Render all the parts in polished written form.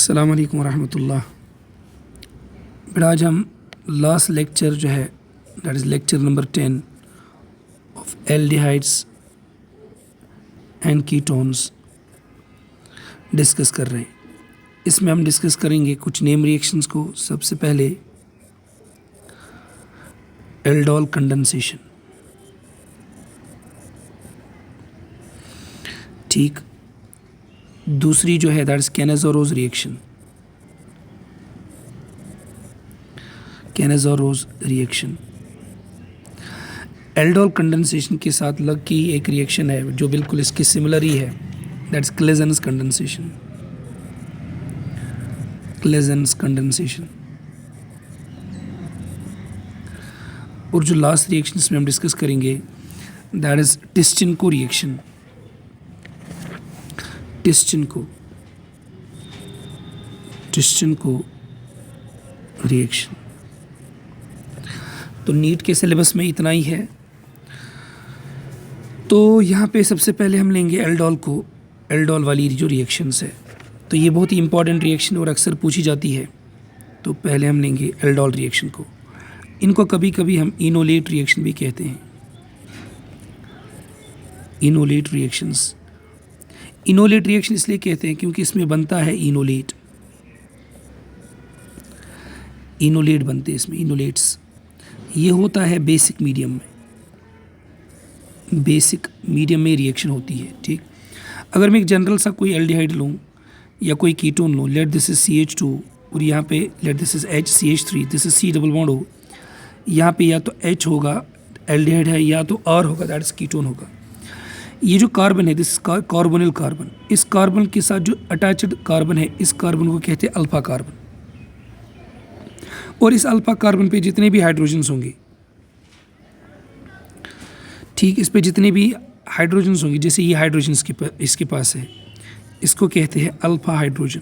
अस्सलाम वालेकुम रहमतुल्लाह। बेटा आज हम लास्ट लेक्चर जो है that is lecture number 10 of aldehydes and ketones discuss कर रहे हैं। इसमें हम डिस्कस करेंगे कुछ नेम रिएक्शंस को। सबसे पहले एल्डोल कंडेंसेशन, ठीक। दूसरी जो है that is Cannizzaro's reaction, Cannizzaro's reaction. Aldol condensation के साथ लग की एक रिएक्शन है जो बिल्कुल इसके सिमिलर ही है, दैट इज क्लेजेंस कंडेंसेशन, क्लेजेंस कंडेंसेशन। और जो लास्ट रिएक्शन इसमें हम डिस्कस करेंगे दैट इज टिस्चिन्को रिएक्शन, टिस्चिन्को रिएक्शन। तो नीट के सिलेबस में इतना ही है। तो यहाँ पे सबसे पहले हम लेंगे एल्डोल को, एल्डोल वाली जो रिएक्शंस है। तो ये बहुत ही इंपॉर्टेंट रिएक्शन और अक्सर पूछी जाती है। तो पहले हम लेंगे एल्डोल रिएक्शन को। इनको कभी कभी हम इनोलेट रिएक्शन भी कहते हैं, इनोलेट रिएक्शंस। इनोलेट रिएक्शन इसलिए कहते हैं क्योंकि इसमें बनता है इनोलेट, इनोलेट बनते हैं इसमें, इनोलेट्स। ये होता है बेसिक मीडियम में, बेसिक मीडियम में रिएक्शन होती है, ठीक। अगर मैं एक जनरल सा कोई एल्डिहाइड लूँ या कोई कीटोन लूँ, लेट दिस इज CH2 और यहाँ पे let this is HCH3, this is C double bond हो, यहाँ पे या तो H होगा एल्डिहाइड है या तो R होगा दैट इज कीटोन होगा। ये जो कार्बन है दिस कार्बोनिल कार्बन, इस कार्बन के साथ जो अटैच्ड कार्बन है इस कार्बन को कहते हैं अल्फा कार्बन। और इस अल्फा कार्बन पे जितने भी हाइड्रोजन्स होंगे, ठीक, इस पे जितने भी हाइड्रोजन्स होंगे, जैसे ये हाइड्रोजन इसके पास है, इसको कहते हैं अल्फा हाइड्रोजन।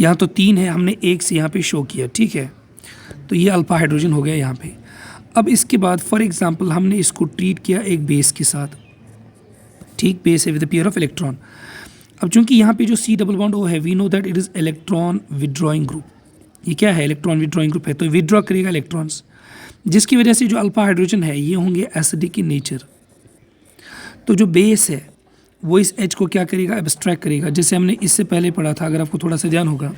यहाँ तो 3 है, हमने एक से यहाँ पे शो किया, ठीक है। तो ये अल्फा हाइड्रोजन हो गया यहाँ पे। अब इसके बाद फॉर एग्जांपल हमने इसको ट्रीट किया एक बेस के साथ, ठीक, बेस है विद पेयर ऑफ इलेक्ट्रॉन। अब चूंकि यहाँ पे जो C डबल बॉन्ड O है, we know that it is electron withdrawing group. ये क्या है? इलेक्ट्रॉन विड्रॉइंग ग्रुप है, तो विड्रॉ करेगा इलेक्ट्रॉन्स, जिसकी वजह से जो अल्फा हाइड्रोजन है ये होंगे एसिडिक इन नेचर। तो जो बेस है वो इस H को क्या करेगा? एब्स्ट्रैक्ट करेगा। जैसे हमने इससे पहले पढ़ा था, अगर आपको थोड़ा सा ध्यान होगा,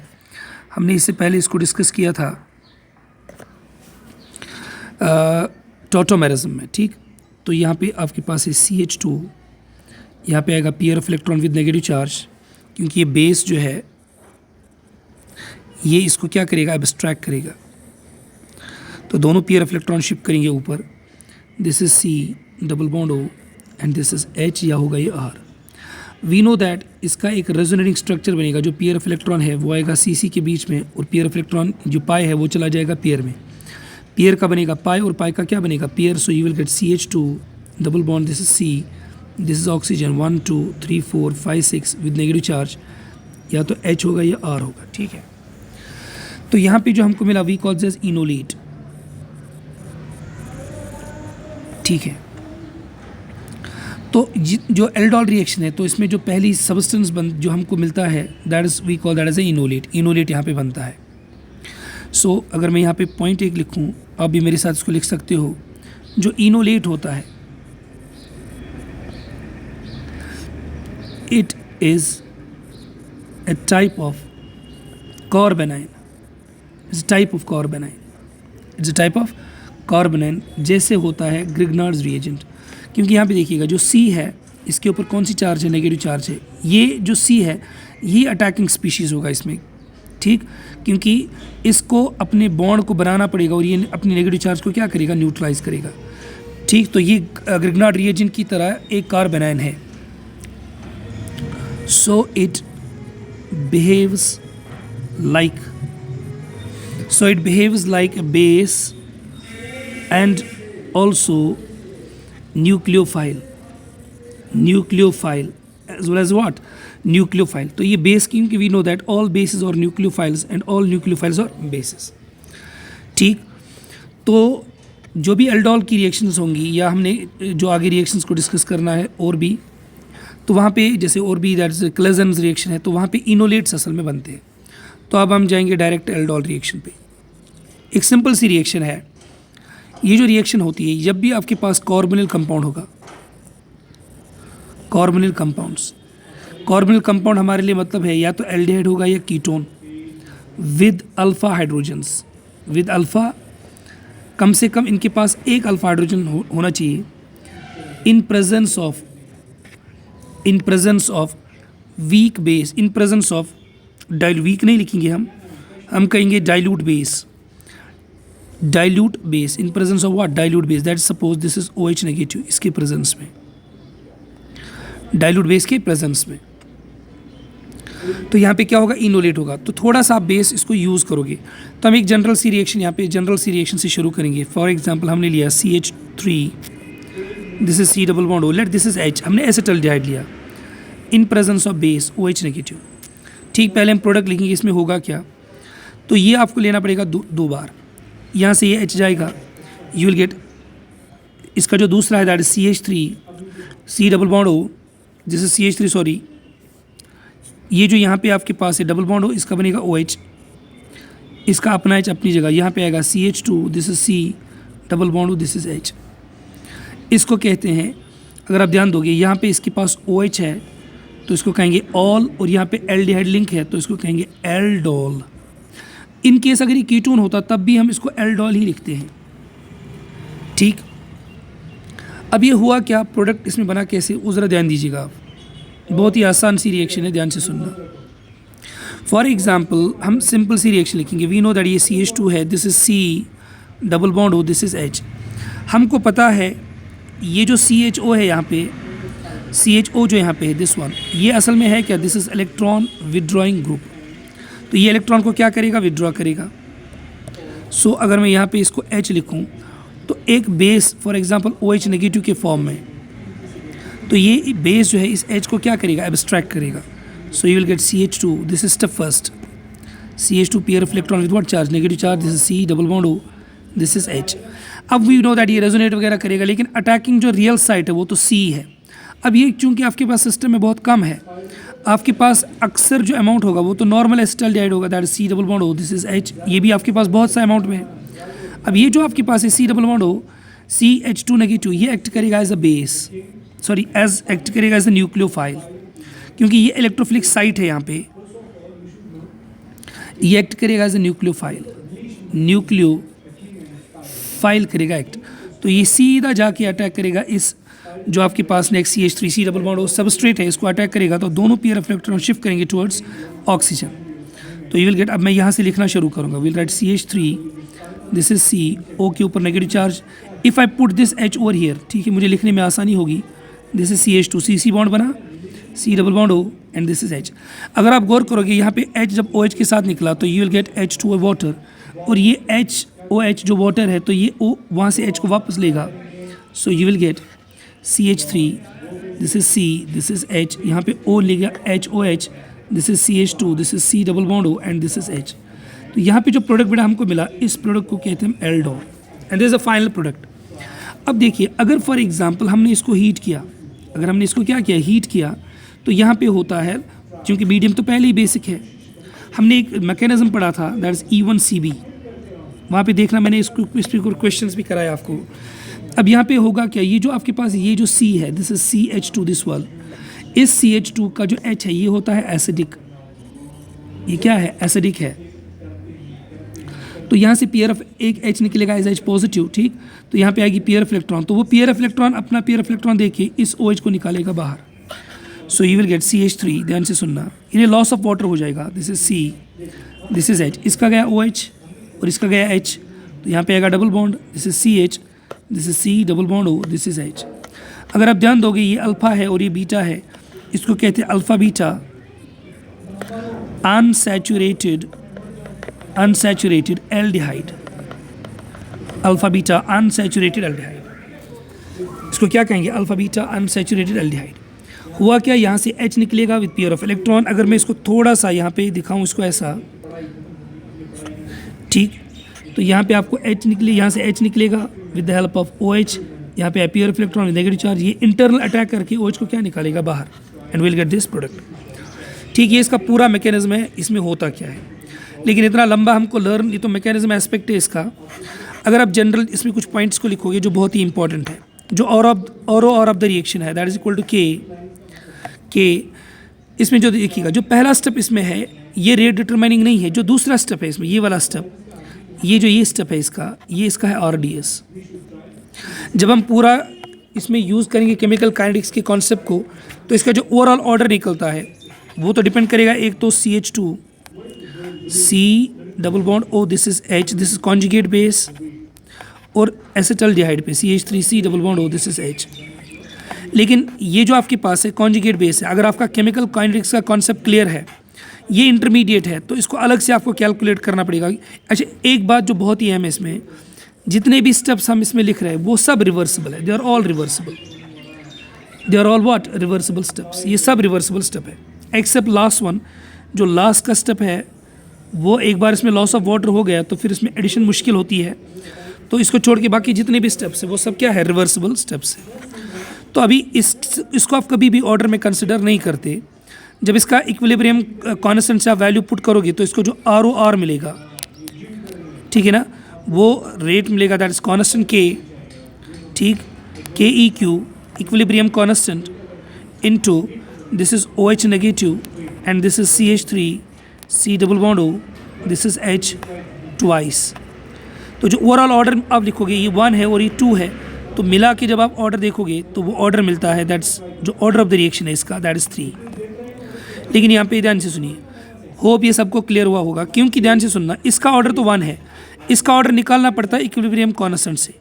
हमने इससे पहले इसको डिस्कस किया था टॉटोमेरिज्म में, ठीक। तो यहाँ पे आपके पास है CH2, यहाँ पे आएगा pair of electron with negative charge, क्योंकि ये बेस जो है ये इसको क्या करेगा? एब्स्ट्रैक्ट करेगा। तो दोनों पेयर ऑफ इलेक्ट्रॉन शिफ्ट करेंगे ऊपर, this is C double bond O and this is H, या होगा ये R। वी नो दैट इसका एक रेजोनेटिंग स्ट्रक्चर बनेगा। जो पेयर ऑफ इलेक्ट्रॉन है वो आएगा CC के बीच में, और पेयर ऑफ इलेक्ट्रॉन जो पाई है वो चला जाएगा पेयर में। पेयर का बनेगा पाई, और पाई का क्या बनेगा? Pair. So you will gate CH2 double bond, this is C, this is oxygen 1 2 3 4 5 6 with negative charge, या तो H होगा या R होगा, ठीक है। तो यहाँ पे जो हमको मिला वी कॉल दिस इनोलेट, ठीक है। तो जो एल्डोल रिएक्शन है, तो इसमें जो पहली सब्सटेंस जो हमको मिलता है that is we call that as a enolate. Enolate यहाँ पे बनता है। सो अगर मैं यहाँ पे पॉइंट 1 लिखूँ, आप भी मेरे साथ इसको लिख सकते हो। जो इनोलेट होता है it is a type of carbanion, it's a type of carbanion, it's a type of carbanion, जैसे होता है ग्रिग्नार्ड्स रिएजेंट। क्योंकि यहाँ पे देखिएगा जो C है इसके ऊपर कौन सी चार्ज है? नेगेटिव चार्ज है। ये जो C है ये अटैकिंग स्पीशीज़ होगा इसमें, ठीक, क्योंकि इसको अपने बॉन्ड को बनाना पड़ेगा और ये अपनी नेगेटिव चार्ज को क्या करेगा? न्यूट्रलाइज करेगा, ठीक। तो ये ग्रिग्नार्ड रिएजेंट की तरह एक कार्बनाइन है। So it behaves like a base and also nucleophile as well as what? Nucleophile। तो ये base क्योंकि we know that all bases are nucleophiles and all nucleophiles are bases, ठीक। तो जो भी एल्डोल की रिएक्शंस होंगी या हमने जो आगे रिएक्शंस को डिस्कस करना है और भी, तो वहाँ पे जैसे और भी दैट इज क्लेजेंस रिएक्शन है, तो वहाँ पे इनोलेट्स असल में बनते हैं। तो अब हम जाएंगे डायरेक्ट एल्डोल रिएक्शन पे। एक सिंपल सी रिएक्शन है। ये जो रिएक्शन होती है, जब भी आपके पास कार्बोनिल कंपाउंड होगा, कार्बोनिल कंपाउंड्स, कार्बोनिल कंपाउंड हमारे लिए मतलब है या तो एल्डिहाइड होगा या ketone with alpha hydrogens, with alpha, कम से कम इनके पास एक अल्फा हाइड्रोजन होना चाहिए in presence of weak base, in presence of weak नहीं लिखेंगे हम कहेंगे dilute base, dilute base, in presence of what, dilute base, that suppose this is OH negative, इसके प्रेजेंस में, डाइल्यूट बेस के प्रेजेंस में। तो यहाँ पे क्या होगा, इनोलेट होगा। तो थोड़ा सा आप बेस इसको यूज़ करोगे। तो हम एक जनरल सी रिएक्शन, यहाँ पे जनरल सी रिएक्शन से शुरू करेंगे। फॉर एग्जांपल हमने लिया CH3, this is C double bond O, let this is H, हमने एसिटल्डिहाइड लिया इन presence of base OH negative. ठीक, पहले हम प्रोडक्ट लिखेंगे, इसमें होगा क्या, तो ये आपको लेना पड़ेगा दो बार। यहाँ से ये H जाएगा, यू विल गेट इसका जो दूसरा है that is CH3, C double bond O, this is CH3 sorry, ये जो यहाँ पे आपके पास है डबल बॉन्ड हो, इसका बनेगा OH, इसका अपना H अपनी जगह, यहाँ पे आएगा CH2, this is C double bond हो, दिस इज H। इसको कहते हैं, अगर आप ध्यान दोगे यहाँ पे इसके पास OH है तो इसको कहेंगे ऑल, और यहाँ पे एल्डिहाइड लिंक है तो इसको कहेंगे एल्डोल। इन केस अगर ये कीटोन होता तब भी हम इसको एल्डोल ही लिखते हैं। ठीक, अब ये हुआ क्या, प्रोडक्ट इसमें बना कैसे, वो ज़रा ध्यान दीजिएगा आप, बहुत ही आसान सी रिएक्शन है, ध्यान से सुनना। फॉर एग्जाम्पल हम सिंपल सी रिएक्शन लिखेंगे, वी नो दैट ये CH2 है, this is C double bond हो, दिस इज H। हमको पता है ये जो CHO है यहाँ पे, CHO जो यहाँ पे है दिस वन, ये असल में है क्या, this is electron withdrawing group. तो ये इलेक्ट्रॉन को क्या करेगा, विदड्रॉ करेगा। सो अगर मैं यहाँ पे इसको H लिखूँ तो एक base for example OH negative के फॉर्म में, तो ये बेस जो है इस H को क्या करेगा, एब्स्ट्रैक्ट करेगा। सो you will gate CH2, this is step first, CH2 pair of electron with what charge, negative charge, this is C double bond O, this is H। अब वी नो दैट ये resonate वगैरह करेगा, लेकिन attacking जो real site है वो तो C है। अब ये चूंकि आपके पास सिस्टम में बहुत कम है, आपके पास अक्सर जो अमाउंट होगा वो तो नॉर्मल एसिटल्डिहाइड होगा, that is C double bond O, this is H। ये भी आपके पास बहुत सा अमाउंट में है। अब ये जो आपके पास है C double bond O, CH2 negative, ये एक्ट करेगा as a base, sorry as act करेगा एज अ न्यूक्लियोफाइल, क्योंकि ये इलेक्ट्रोफिलिक साइट है यहाँ पे, ये एक्ट करेगा एज अ न्यूक्लियोफाइल, न्यूक्लियोफाइल करेगा एक्ट। तो ये सीधा जाके अटैक करेगा इस जो आपके पास next CH3, C double bond O substrate है, इसको अटैक करेगा, तो दोनों पेयर ऑफ इलेक्ट्रॉन शिफ्ट करेंगे टुवर्ड्स ऑक्सीजन। तो यू विल गेट, अब मैं यहाँ से लिखना शुरू करूँगा, will write CH3, this is C, O के ऊपर negative charge, if I put this H over here, ठीक है, मुझे लिखने में आसानी होगी, this is CH2, C bond बना, C double bond O, and this is H। अगर आप गौर करोगे यहाँ पे H जब OH के साथ निकला तो you will gate H2O water, और ये OH जो वाटर है तो ये O वहाँ से H को वापस लेगा। सो you will gate CH3, this is C, this is H, यहाँ पे O लेगा HOH, this is CH2, this is C double bond O, and this is H। तो यहाँ पे जो प्रोडक्ट बेटा हमको मिला, इस प्रोडक्ट को कहते हैं aldol, and this is a final product. अब देखिए, अगर फॉर एग्जांपल हमने इसको हीट किया, अगर हमने इसको क्या किया, हीट किया, तो यहाँ पे होता है, क्योंकि मीडियम तो पहले ही बेसिक है, हमने एक मैकेनिज्म पढ़ा था दैट इज E1CB, वहाँ पे देखना, मैंने इसको इस पर क्वेश्चंस भी कराया आपको। अब यहाँ पे होगा क्या, ये जो आपके पास ये जो C है, दिस इज CH2, दिस वाल, इस CH2 का जो H है ये होता है एसिडिक, ये क्या है, एसिडिक है। तो यहाँ से पेयर ऑफ एक H निकलेगा एज H पॉजिटिव, ठीक, तो यहाँ पे आएगी पेयर ऑफ इलेक्ट्रॉन, तो वो पेयर ऑफ इलेक्ट्रॉन अपना पेयर ऑफ इलेक्ट्रॉन देके इस OH को निकालेगा बाहर। सो यू विल गेट CH3, ध्यान से सुनना, ये लॉस ऑफ वाटर हो जाएगा, this is C, this is H, इसका गया OH और इसका गया H, तो यहाँ पे आएगा double bond, this is CH, this is C double bond O, this is H। अगर आप ध्यान दोगे ये अल्फा है और ये बीटा है, इसको कहते हैं alpha beta unsaturated aldehyde, alpha beta unsaturated aldehyde, इसको क्या कहेंगे, अल्फा बीटा अनसैचुरेटेड एल्डिहाइड। हुआ क्या, यहाँ से H निकलेगा विद पेयर ऑफ इलेक्ट्रॉन। अगर मैं इसको थोड़ा सा यहाँ पे दिखाऊँ, इसको ऐसा, ठीक, तो यहाँ पे आपको H निकले, यहाँ से H निकलेगा with the help of OH, यहाँ पे pair of electron with negative charge, ये इंटरनल अटैक करके OH को क्या निकालेगा बाहर। And will get this product. ठीक, ये इसका पूरा मैकेनिज्म है, इसमें होता क्या है, लेकिन इतना लंबा हमको लर्न, ये तो मैकेनिज्म एस्पेक्ट है इसका। अगर आप जनरल इसमें कुछ पॉइंट्स को लिखोगे जो बहुत ही इंपॉर्टेंट है, जो और ऑफ द रिएक्शन है दैट इज इक्वल टू के। इसमें जो देखिएगा, जो पहला स्टेप इसमें है ये रेट डिटरमाइनिंग नहीं है, जो दूसरा स्टेप है इसमें, ये वाला स्टेप, ये स्टेप है इसका, ये इसका है RDS। जब हम पूरा इसमें यूज़ करेंगे केमिकल काइनेटिक्स के कॉन्सेप्ट को, तो इसका जो ओवरऑल ऑर्डर निकलता है वो तो डिपेंड करेगा, एक तो CH2 C double bond O, this is H, this is conjugate base, और एसिटल्डिहाइड पे CH3 C double bond O, this is H। लेकिन ये जो आपके पास है कॉन्जुगेट बेस है, अगर आपका केमिकल काइनेटिक्स का कॉन्सेप्ट क्लियर है, ये इंटरमीडिएट है, तो इसको अलग से आपको कैलकुलेट करना पड़ेगा। अच्छा, एक बात जो बहुत ही अहम है इसमें, जितने भी स्टेप्स हम इसमें लिख रहे हैं वो सब रिवर्सिबल है, they are all reversible, they are all what, reversible steps, ये सब रिवर्सिबल स्टेप है एक्सेप्ट लास्ट वन। जो लास्ट का स्टेप है वो एक बार इसमें लॉस ऑफ वाटर हो गया तो फिर इसमें एडिशन मुश्किल होती है, तो इसको छोड़ के बाकी जितने भी स्टेप्स है वो सब क्या है, रिवर्सिबल स्टेप्स है। तो अभी इसको आप कभी भी ऑर्डर में कंसिडर नहीं करते। जब इसका इक्विलिब्रियम कांस्टेंट से आप वैल्यू पुट करोगे तो इसको जो ROR मिलेगा, ठीक है ना, वो रेट मिलेगा दैट इज कांस्टेंट K, ठीक, KEQ equilibrium constant into this is OH negative and this is CH3 C double bond O, this is H twice. तो जो ओवरऑल ऑर्डर आप लिखोगे ये 1 है और ये 2 है, तो मिला के जब आप ऑर्डर देखोगे तो वो ऑर्डर मिलता है, दैट्स जो ऑर्डर ऑफ द रिएक्शन है इसका, दैट इज 3। लेकिन यहाँ पे ध्यान से सुनिए, होप ये सबको क्लियर हुआ होगा, क्योंकि ध्यान से सुनना, इसका ऑर्डर तो 1 है, इसका ऑर्डर निकालना पड़ता है इक्विलिब्रियम कांस्टेंट से,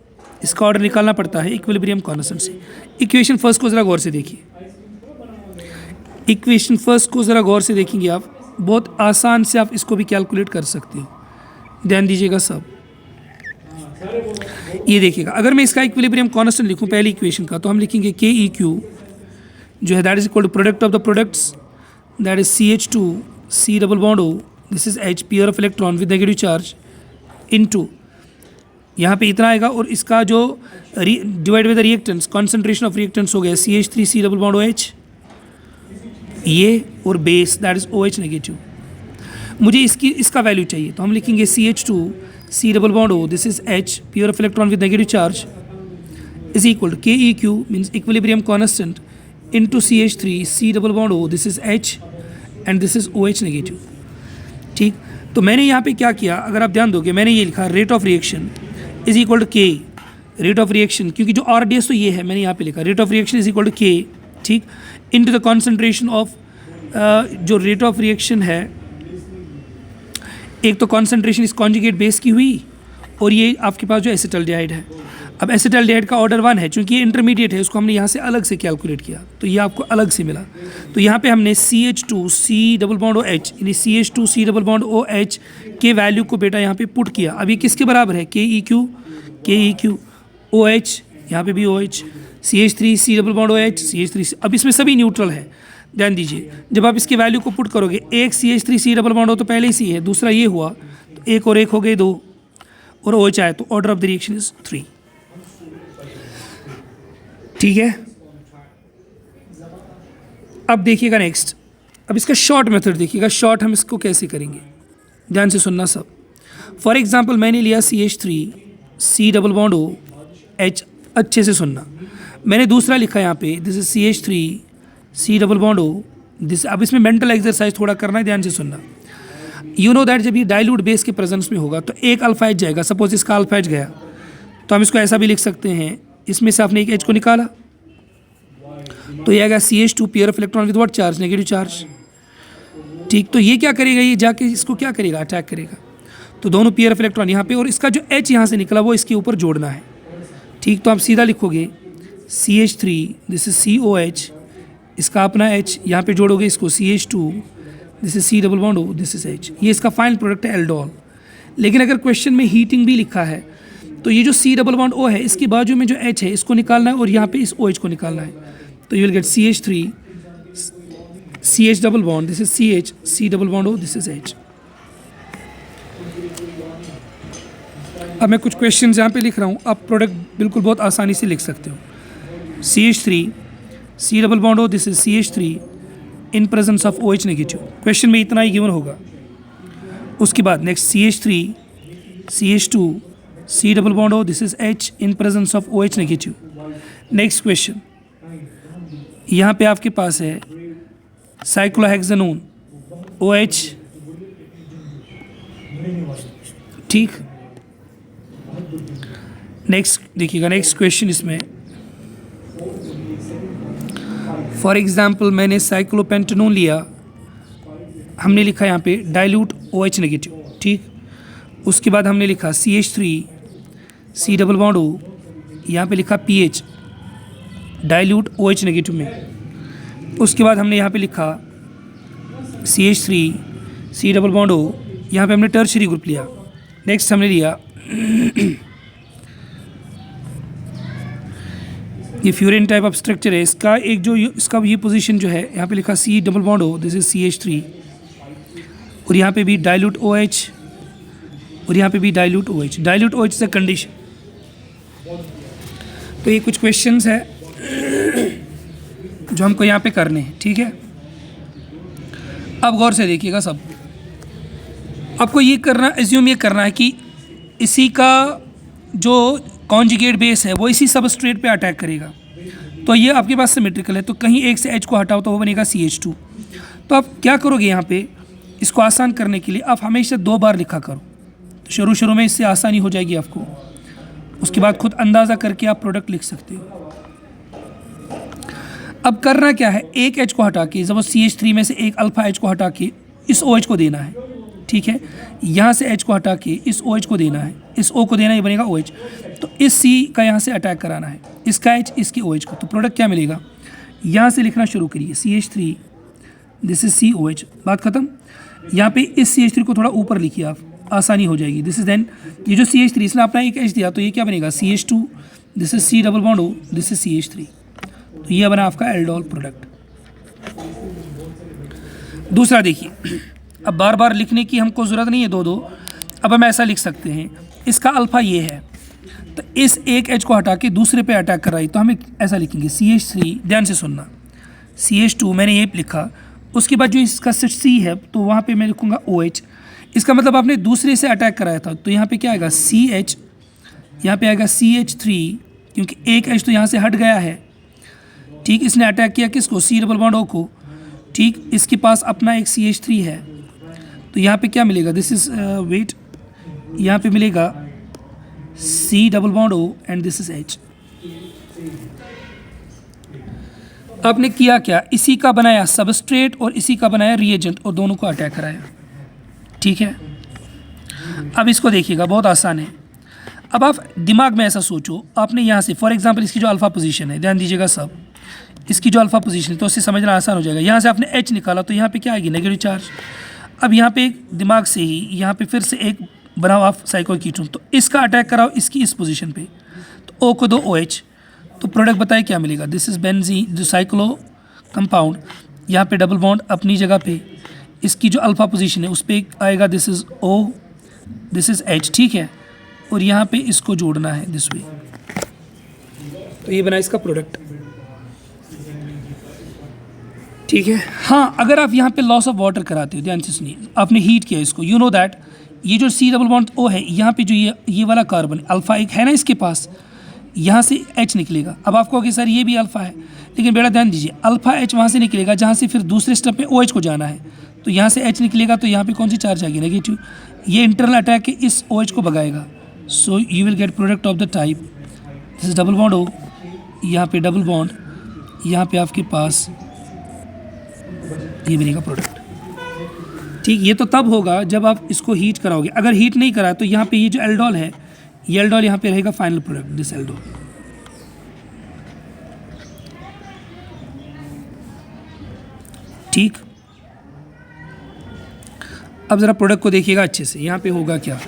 इसका ऑर्डर निकालना पड़ता है इक्विलिब्रियम कांस्टेंट से। इक्वेशन फर्स्ट को ज़रा गौर से देखिए, इक्वेशन फर्स्ट को ज़रा गौर से देखेंगे आप, बहुत आसान से आप इसको भी कैलकुलेट कर सकते हो, ध्यान दीजिएगा सब। ये देखिएगा, अगर मैं इसका इक्विलिब्रियम कांस्टेंट लिखूं पहली इक्वेशन का, तो हम लिखेंगे KEQ जो है that is equal to product of the products, that is CH2 C double bond O, this is H pair of electron with negative charge, into यहाँ पे इतना आएगा, और इसका जो divide by the reactants, concentration of reactants हो गया CH3 C double bond OH, ये, और base that is OH negative. मुझे इसका वैल्यू चाहिए, तो हम लिखेंगे CH2 C double bond O, this is H pair of electron with negative charge, is equal to KEQ means equilibrium constant into CH3 C double bond O, this is H and this is OH negative. ठीक, तो मैंने यहाँ पे क्या किया, अगर आप ध्यान दोगे, मैंने ये लिखा rate of reaction is equal to K, rate of reaction, क्योंकि जो RDS तो ये है, मैंने यहाँ पे लिखा rate of reaction is equal to K, ठीक, इनटू द कॉन्सेंट्रेशन ऑफ, जो रेट ऑफ रिएक्शन है, एक तो कॉन्सेंट्रेशन इस कॉन्जुगेट बेस की हुई, और ये आपके पास जो एसिटल्डिहाइड है। अब एसिटल्डिहाइड का ऑर्डर 1 है, चूँकि ये इंटरमीडिएट है, उसको हमने यहाँ से अलग से कैलकुलेट किया, तो ये आपको अलग से मिला। तो यहाँ पे हमने CH2 C double bond OH, यानी CH2 C double bond OH के वैल्यू को बेटा यहाँ पे पुट किया। अब ये किसके बराबर है, KEQ OH, यहाँ पे भी OH, CH3 C double bond OH, CH3। अब इसमें सभी न्यूट्रल है, ध्यान दीजिए, जब आप इसके वैल्यू को पुट करोगे, एक CH3 C डबल बॉन्ड हो तो पहले ही C है, दूसरा ये हुआ, तो एक और एक हो गए 2, और OH आया, तो order of the reaction is 3। ठीक है, अब देखिएगा नेक्स्ट, अब इसका शॉर्ट मेथड देखिएगा, शॉर्ट हम इसको कैसे करेंगे, ध्यान से सुनना सब। फॉर एग्जांपल मैंने लिया CH3 C double bond O H, अच्छे से सुनना, मैंने दूसरा लिखा यहाँ पे, this is CH3 C double bond O, this. अब इसमें मेंटल एक्सरसाइज थोड़ा करना है, ध्यान से सुनना। यू नो दैट जब ये डाइल्यूट बेस के प्रेजेंस में होगा तो एक अल्फा एच जाएगा, सपोज इसका अल्फा एच गया, तो हम इसको ऐसा भी लिख सकते हैं, इसमें से आपने एक एच को निकाला तो ये आएगा CH2 pair of electron with what charge, negative charge. ठीक, तो ये क्या करेगा, ये जाके इसको क्या करेगा, अटैक करेगा, तो दोनों पेयर ऑफ इलेक्ट्रॉन यहाँ पे, और इसका जो H यहाँ से निकला वो इसके ऊपर जोड़ना है। ठीक, तो आप सीधा लिखोगे CH3, दिस इज COH, इसका अपना H यहाँ पे जोड़ोगे, इसको CH2, this is C double bond O, this is H, ये इसका फाइनल प्रोडक्ट है एल्डोल। लेकिन अगर क्वेश्चन में हीटिंग भी लिखा है तो ये जो C डबल बॉन्ड O है, इसके बाजू में जो H है इसको निकालना है, और यहाँ पे इस OH को निकालना है, तो you will gate CH3 CH double bond, this is CH C double bond O, this is H। अब मैं कुछ क्वेश्चन यहाँ पे लिख रहा हूँ, आप प्रोडक्ट बिल्कुल बहुत आसानी से लिख सकते हो। CH3 C double bond O, this is CH3 in presence of OH negative. Question में इतना ही गिवन होगा। उसके बाद next CH3 CH2 C double bond O, this is H in presence of OH negative. Next question, यहाँ पे आपके पास है साइक्लोहेक्सानोन OH, ठीक। नेक्स्ट देखिएगा, नेक्स्ट क्वेश्चन इसमें फॉर एग्जाम्पल मैंने साइक्लोपेंटेनोन लिया, हमने लिखा यहाँ पे डाइल्यूट OH नेगेटिव, ठीक। उसके बाद हमने लिखा CH3 C double bond O, यहाँ पे लिखा pH डाइल्यूट OH नेगेटिव में। उसके बाद हमने यहाँ पे लिखा CH3 C double bond O, यहाँ पे हमने टर्शियरी ग्रुप लिया। नेक्स्ट हमने लिया ये फ्यूरेन टाइप ऑफ स्ट्रक्चर है, इसका एक जो इसका ये पोजीशन जो है यहाँ पे लिखा C double bond O, this is CH3, और यहाँ पे भी डाइल्यूट OH, और यहाँ पे भी dilute OH। Dilute OH is a condition. तो ये कुछ क्वेश्चंस है जो हमको यहाँ पे करने हैं, ठीक है। अब गौर से देखिएगा सब, आपको ये करना, एज्यूम ये करना है कि इसी का जो कॉन्जुगेट बेस है वो इसी सबस्ट्रेट पे अटैक करेगा। तो ये आपके पास सिमेट्रिकल है, तो कहीं एक से H को हटाओ तो वो बनेगा CH2। तो आप क्या करोगे यहाँ पे, इसको आसान करने के लिए आप हमेशा 2 बार लिखा करो, तो शुरू में इससे आसानी हो जाएगी आपको। उसके बाद खुद अंदाज़ा करके आप प्रोडक्ट लिख सकते हो। अब करना क्या है, एक H को हटा के, जब वो CH3 में से एक अल्फा H को हटा के इस OH को देना है, ठीक है। यहाँ से H को हटा के इस OH को देना है, इस O को देना, ये बनेगा OH। तो इस C का यहाँ से अटैक कराना है, इसका H इसकी OH को, तो प्रोडक्ट क्या मिलेगा, यहाँ से लिखना शुरू करिए CH3, दिस इज COH, बात खत्म। यहाँ पे इस CH3 को थोड़ा ऊपर लिखिए आप, आसानी हो जाएगी। दिस इज देन, ये जो CH3 इसने अपना एक H दिया, तो ये क्या बनेगा CH2, this is C double bond O, this is CH3। तो ये बना आपका एल्डोल प्रोडक्ट। दूसरा देखिए, अब बार बार लिखने की हमको ज़रूरत नहीं है 2-2, अब हम ऐसा लिख सकते हैं, इसका अल्फ़ा ये है, तो इस एक H को हटा के दूसरे पे अटैक कर रहा है, तो हम ऐसा लिखेंगे CH3, ध्यान से सुनना, CH2 मैंने ये लिखा। उसके बाद जो इसका C है तो वहाँ पे मैं लिखूँगा OH, इसका मतलब आपने दूसरे से अटैक कराया था, तो यहाँ पे क्या आएगा CH, यहाँ पे आएगा CH3, क्योंकि एक H तो यहाँ से हट गया है, ठीक। इसने अटैक किया किसको, C डबल बॉन्ड O को, ठीक। इसके पास अपना एक CH3 है, तो यहाँ पे क्या मिलेगा, दिस इज वेट, यहाँ पे मिलेगा C double bond O and this is H। आपने किया क्या, इसी का बनाया सबस्ट्रेट और इसी का बनाया रिएजेंट, और दोनों को अटैक कराया, ठीक है। अब इसको देखिएगा, बहुत आसान है। अब आप दिमाग में ऐसा सोचो, आपने यहाँ से फॉर एग्जांपल इसकी जो अल्फ़ा पोजीशन है, ध्यान दीजिएगा सब, इसकी जो अल्फ़ा पोजीशन है तो उससे समझना आसान हो जाएगा। यहाँ से आपने H निकाला तो यहाँ पे क्या आएगी, नेगेटिव चार्ज। अब यहाँ पे एक दिमाग से ही यहाँ पे फिर से एक बनाओ आप साइक्लोकीटोन, तो इसका अटैक कराओ इसकी इस पोजीशन पे, तो O को दो OH, तो प्रोडक्ट बताइए क्या मिलेगा, दिस इज़ बेंजीन, जो साइक्लो कंपाउंड, यहाँ पे डबल बॉन्ड अपनी जगह पे, इसकी जो अल्फ़ा पोजीशन है उस पर आएगा, this is O, this is H, ठीक है। और यहाँ पे इसको जोड़ना है दिस वे, तो ये बना इसका प्रोडक्ट, ठीक है। हाँ, अगर आप यहाँ पे लॉस ऑफ वाटर कराते हो, ध्यान से सुनिए, आपने हीट किया इसको, यू नो दैट ये जो C डबल बॉन्ड O है, यहाँ पे जो ये वाला कार्बन अल्फ़ा एक है ना इसके पास, यहाँ से H निकलेगा। अब आपको कहोगे सर ये भी अल्फ़ा है, लेकिन बेटा ध्यान दीजिए, अल्फ़ा H वहाँ से निकलेगा जहाँ से फिर दूसरे स्टेप पे OH को जाना है, तो यहाँ से H निकलेगा, तो यहाँ पे कौन सी चार्ज आएगी, नेगेटिव। ये इंटरनल अटैक के इस OH को भगाएगा, so you will get product of the type, this is double bond O, यहाँ पे डबल बॉन्ड, यहाँ पे आपके पास ये बनेगा प्रोडक्ट, ठीक। ये तो तब होगा जब आप इसको हीट कराओगे, अगर हीट नहीं करा तो यहाँ पे ये जो एल्डोल है, ये एल्डोल यहाँ पे रहेगा फाइनल प्रोडक्ट, दिस एल्डोल, ठीक। अब ज़रा प्रोडक्ट को देखिएगा अच्छे से, यहाँ पे होगा क्या,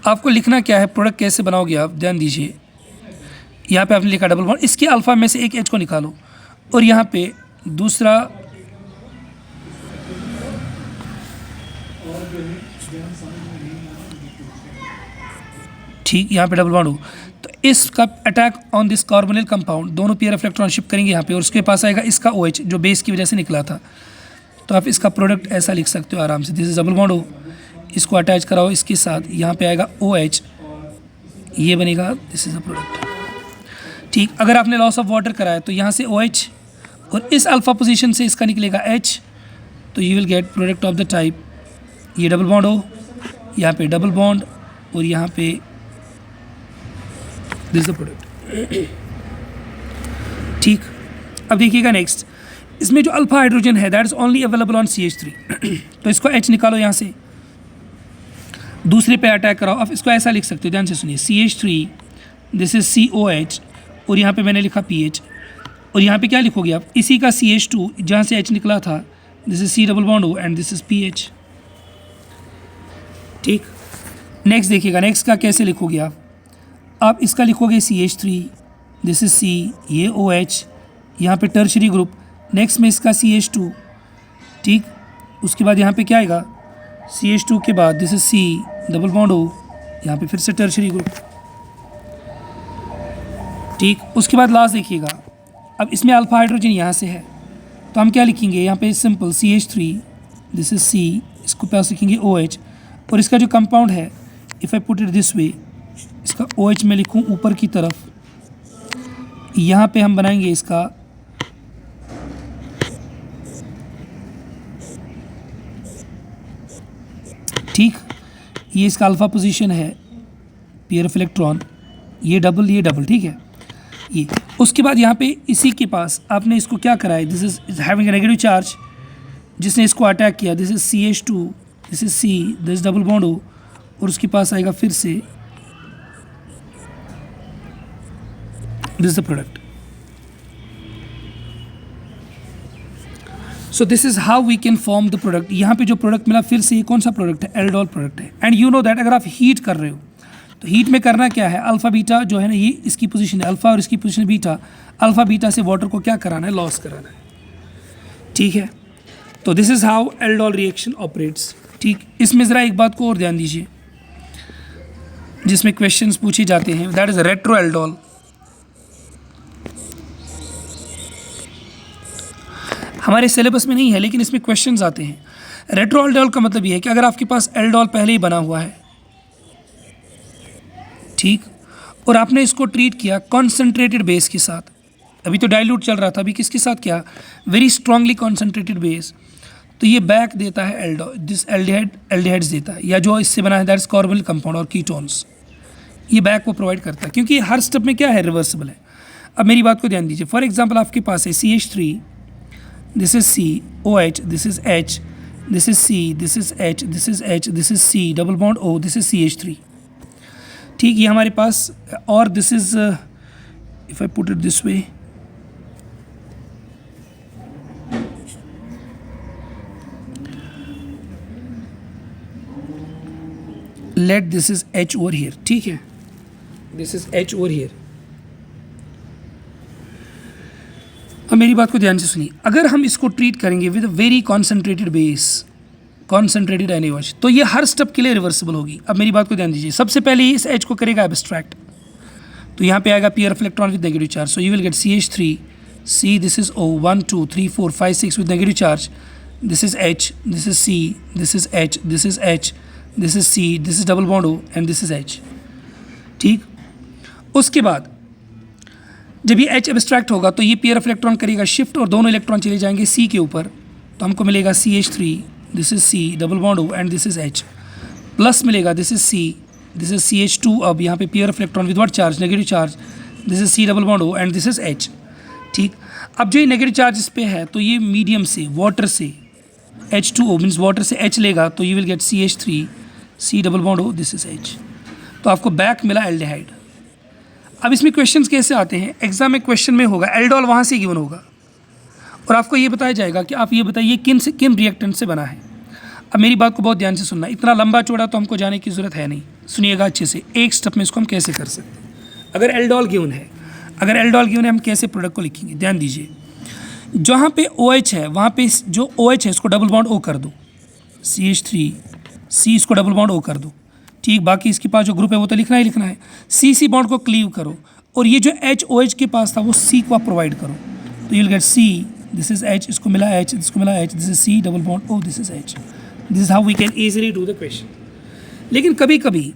आपको लिखना क्या है, प्रोडक्ट कैसे बनाओगे आप, ध्यान दीजिए। यहाँ पे आपने लिखा डबल बॉन्ड, इसके अल्फ़ा में से एक H को निकालो, और यहाँ पे दूसरा ठीक, यहाँ पे डबल बॉन्ड हो, तो इसका attack on this carbonyl compound, दोनों पेयर ऑफ इलेक्ट्रॉन शिफ्ट करेंगे यहाँ पे, और उसके पास आएगा इसका OH जो बेस की वजह से निकला था, तो आप इसका प्रोडक्ट ऐसा लिख सकते हो आराम से, this is double bond O, इसको अटैच कराओ इसके साथ, यहाँ पे आएगा OH, ये बनेगा, दिस इज अ प्रोडक्ट। ठीक, अगर आपने लॉस ऑफ वाटर कराया तो यहाँ से OH और इस अल्फा पोजीशन से इसका निकलेगा H, तो you will get product of the type, ये डबल बॉन्ड O, यहाँ पे डबल बॉन्ड और यहाँ पे दिस द प्रोडक्ट। ठीक, अब देखिएगा नेक्स्ट, इसमें जो अल्फा हाइड्रोजन है that is only available on CH3 तो इसको H निकालो यहाँ से, दूसरे पे अटैक कराओ। अब इसको ऐसा लिख सकते हो, ध्यान से सुनिए, CH3, दिस इज COH और यहाँ पे मैंने लिखा PH, और यहाँ पे क्या लिखोगे आप, इसी का CH2 जहाँ से H निकला था, this is C double bond O and this is PH। ठीक, नेक्स्ट देखिएगा, नेक्स्ट का कैसे लिखोगे आप इसका लिखोगे CH3, दिस इज C, ये OH, यहाँ पे टर्शरी ग्रुप, नेक्स्ट में इसका CH2। ठीक, उसके बाद यहाँ पे क्या आएगा, CH2 के बाद this is C double bond O, यहाँ पे फिर से टर्शरी ग्रुप। ठीक, उसके बाद लास्ट देखिएगा, अब इसमें अल्फा हाइड्रोजन यहाँ से है तो हम क्या लिखेंगे, यहाँ पे simple CH3, this is C, इसको पास लिखेंगे OH, और इसका जो कंपाउंड है, if I put it this वे, इसका OH में लिखूँ ऊपर की तरफ, यहाँ पे हम बनाएंगे इसका ठीक, ये इसका अल्फा पोजीशन है, पेयर ऑफ इलेक्ट्रॉन, ये डबल, ठीक है ये। उसके बाद यहाँ पे इसी के पास आपने इसको क्या करा है, this is having a negative charge, जिसने इसको अटैक किया, this is CH2, this is C, this double bond O, और उसके पास आएगा फिर से this is the product. So this is how we can form the product. यहाँ पे जो प्रोडक्ट मिला फिर से ये कौन सा प्रोडक्ट है, एल्डोल प्रोडक्ट है। एंड यू नो दैट अगर आप हीट कर रहे हो तो हीट में करना क्या है, अल्फा बीटा जो है ना, ये इसकी पोजीशन है अल्फा और इसकी पोजीशन बीटा, अल्फा बीटा से वाटर को क्या कराना है, लॉस कराना है। ठीक है, तो this is how aldol reaction operates. ठीक, इसमें ज़रा एक बात को और ध्यान दीजिए जिसमें क्वेश्चंस पूछे जाते हैं, दैट इज रेट्रो एल्डोल। हमारे सिलेबस में नहीं है लेकिन इसमें क्वेश्चंस आते हैं। रेट्रो एल्डोल का मतलब ये है कि अगर आपके पास एल्डोल पहले ही बना हुआ है, ठीक, और आपने इसको ट्रीट किया कॉन्सेंट्रेटेड बेस के साथ, अभी तो डाइल्यूट चल रहा था, अभी किसके साथ किया, वेरी स्ट्रांगली कॉन्सेंट्रेटेड बेस, तो ये बैक देता है दिस एल्डिहाइड्स देता है, या जो इससे बना है दैट इज कार्बोनिल कंपाउंड और कीटोन्स, ये बैक को प्रोवाइड करता है क्योंकि हर स्टेप में क्या है, रिवर्सिबल है। अब मेरी बात को ध्यान दीजिए, फॉर एग्जाम्पल आपके पास है CH3, this is C, OH, this is H, this is C, this is H, this is H, this is C double bond O, this is CH3। ठीक, ये हमारे पास, और this is if I put it this way, let this is H over here. ठीक है, this is H over here. अब मेरी बात को ध्यान से सुनिए, अगर हम इसको ट्रीट करेंगे with very concentrated base, concentrated NaOH, तो ये हर स्टेप के लिए रिवर्सिबल होगी। अब मेरी बात को ध्यान दीजिए, सबसे पहले इस H को करेगा एब्स्ट्रैक्ट, तो यहाँ पे आएगा pair of electron with negative charge, so you will gate CH3, C, this is O, 1 2 3 4 5 6 with negative charge, this is H, this is C, this is H, this is H, this is C, this is double bond O and this is H। ठीक, उसके बाद जब ये H abstract होगा तो ये pair of electron करेगा shift और दोनों इलेक्ट्रॉन चले जाएंगे C के ऊपर, तो हमको मिलेगा CH3, this is C double bond O and this is H, plus मिलेगा this is C, this is CH2, अब यहाँ पे pair of electron with what charge, negative charge, this is C double bond O and this is H। ठीक, अब जो ये negative charge इस पे है तो ये मीडियम से, वाटर से, H2O मीन्स वाटर से H लेगा तो you will gate CH3, C double bond O, this is H, तो आपको बैक मिला एल्डिहाइड। अब इसमें क्वेश्चंस कैसे आते हैं, एग्जाम में क्वेश्चन में होगा एल्डोल वहाँ से गिवन होगा और आपको ये बताया जाएगा कि आप ये बताइए किन रिएक्टेंट से बना है। अब मेरी बात को बहुत ध्यान से सुनना, इतना लंबा चौड़ा तो हमको जाने की ज़रूरत है नहीं, सुनिएगा अच्छे से, एक स्टेप में इसको हम कैसे कर सकते हैं। अगर एल्डोल गिवन है, हम कैसे प्रोडक्ट को लिखेंगे, ध्यान दीजिए, जहाँ पे OH है वहाँ पे जो OH है इसको डबल बॉन्ड O कर दो, CH3, C इसको डबल बॉन्ड O कर दो। ठीक, बाकी इसके पास जो ग्रुप है वो तो लिखना ही लिखना है, C बॉन्ड को क्लीव करो और ये जो HOH के पास था वो C को आप प्रोवाइड करो, तो you will get C, this is H, इसको मिला H, इसको मिला H, this is C double bond O, this is H. This is how we can easily do the question. लेकिन कभी कभी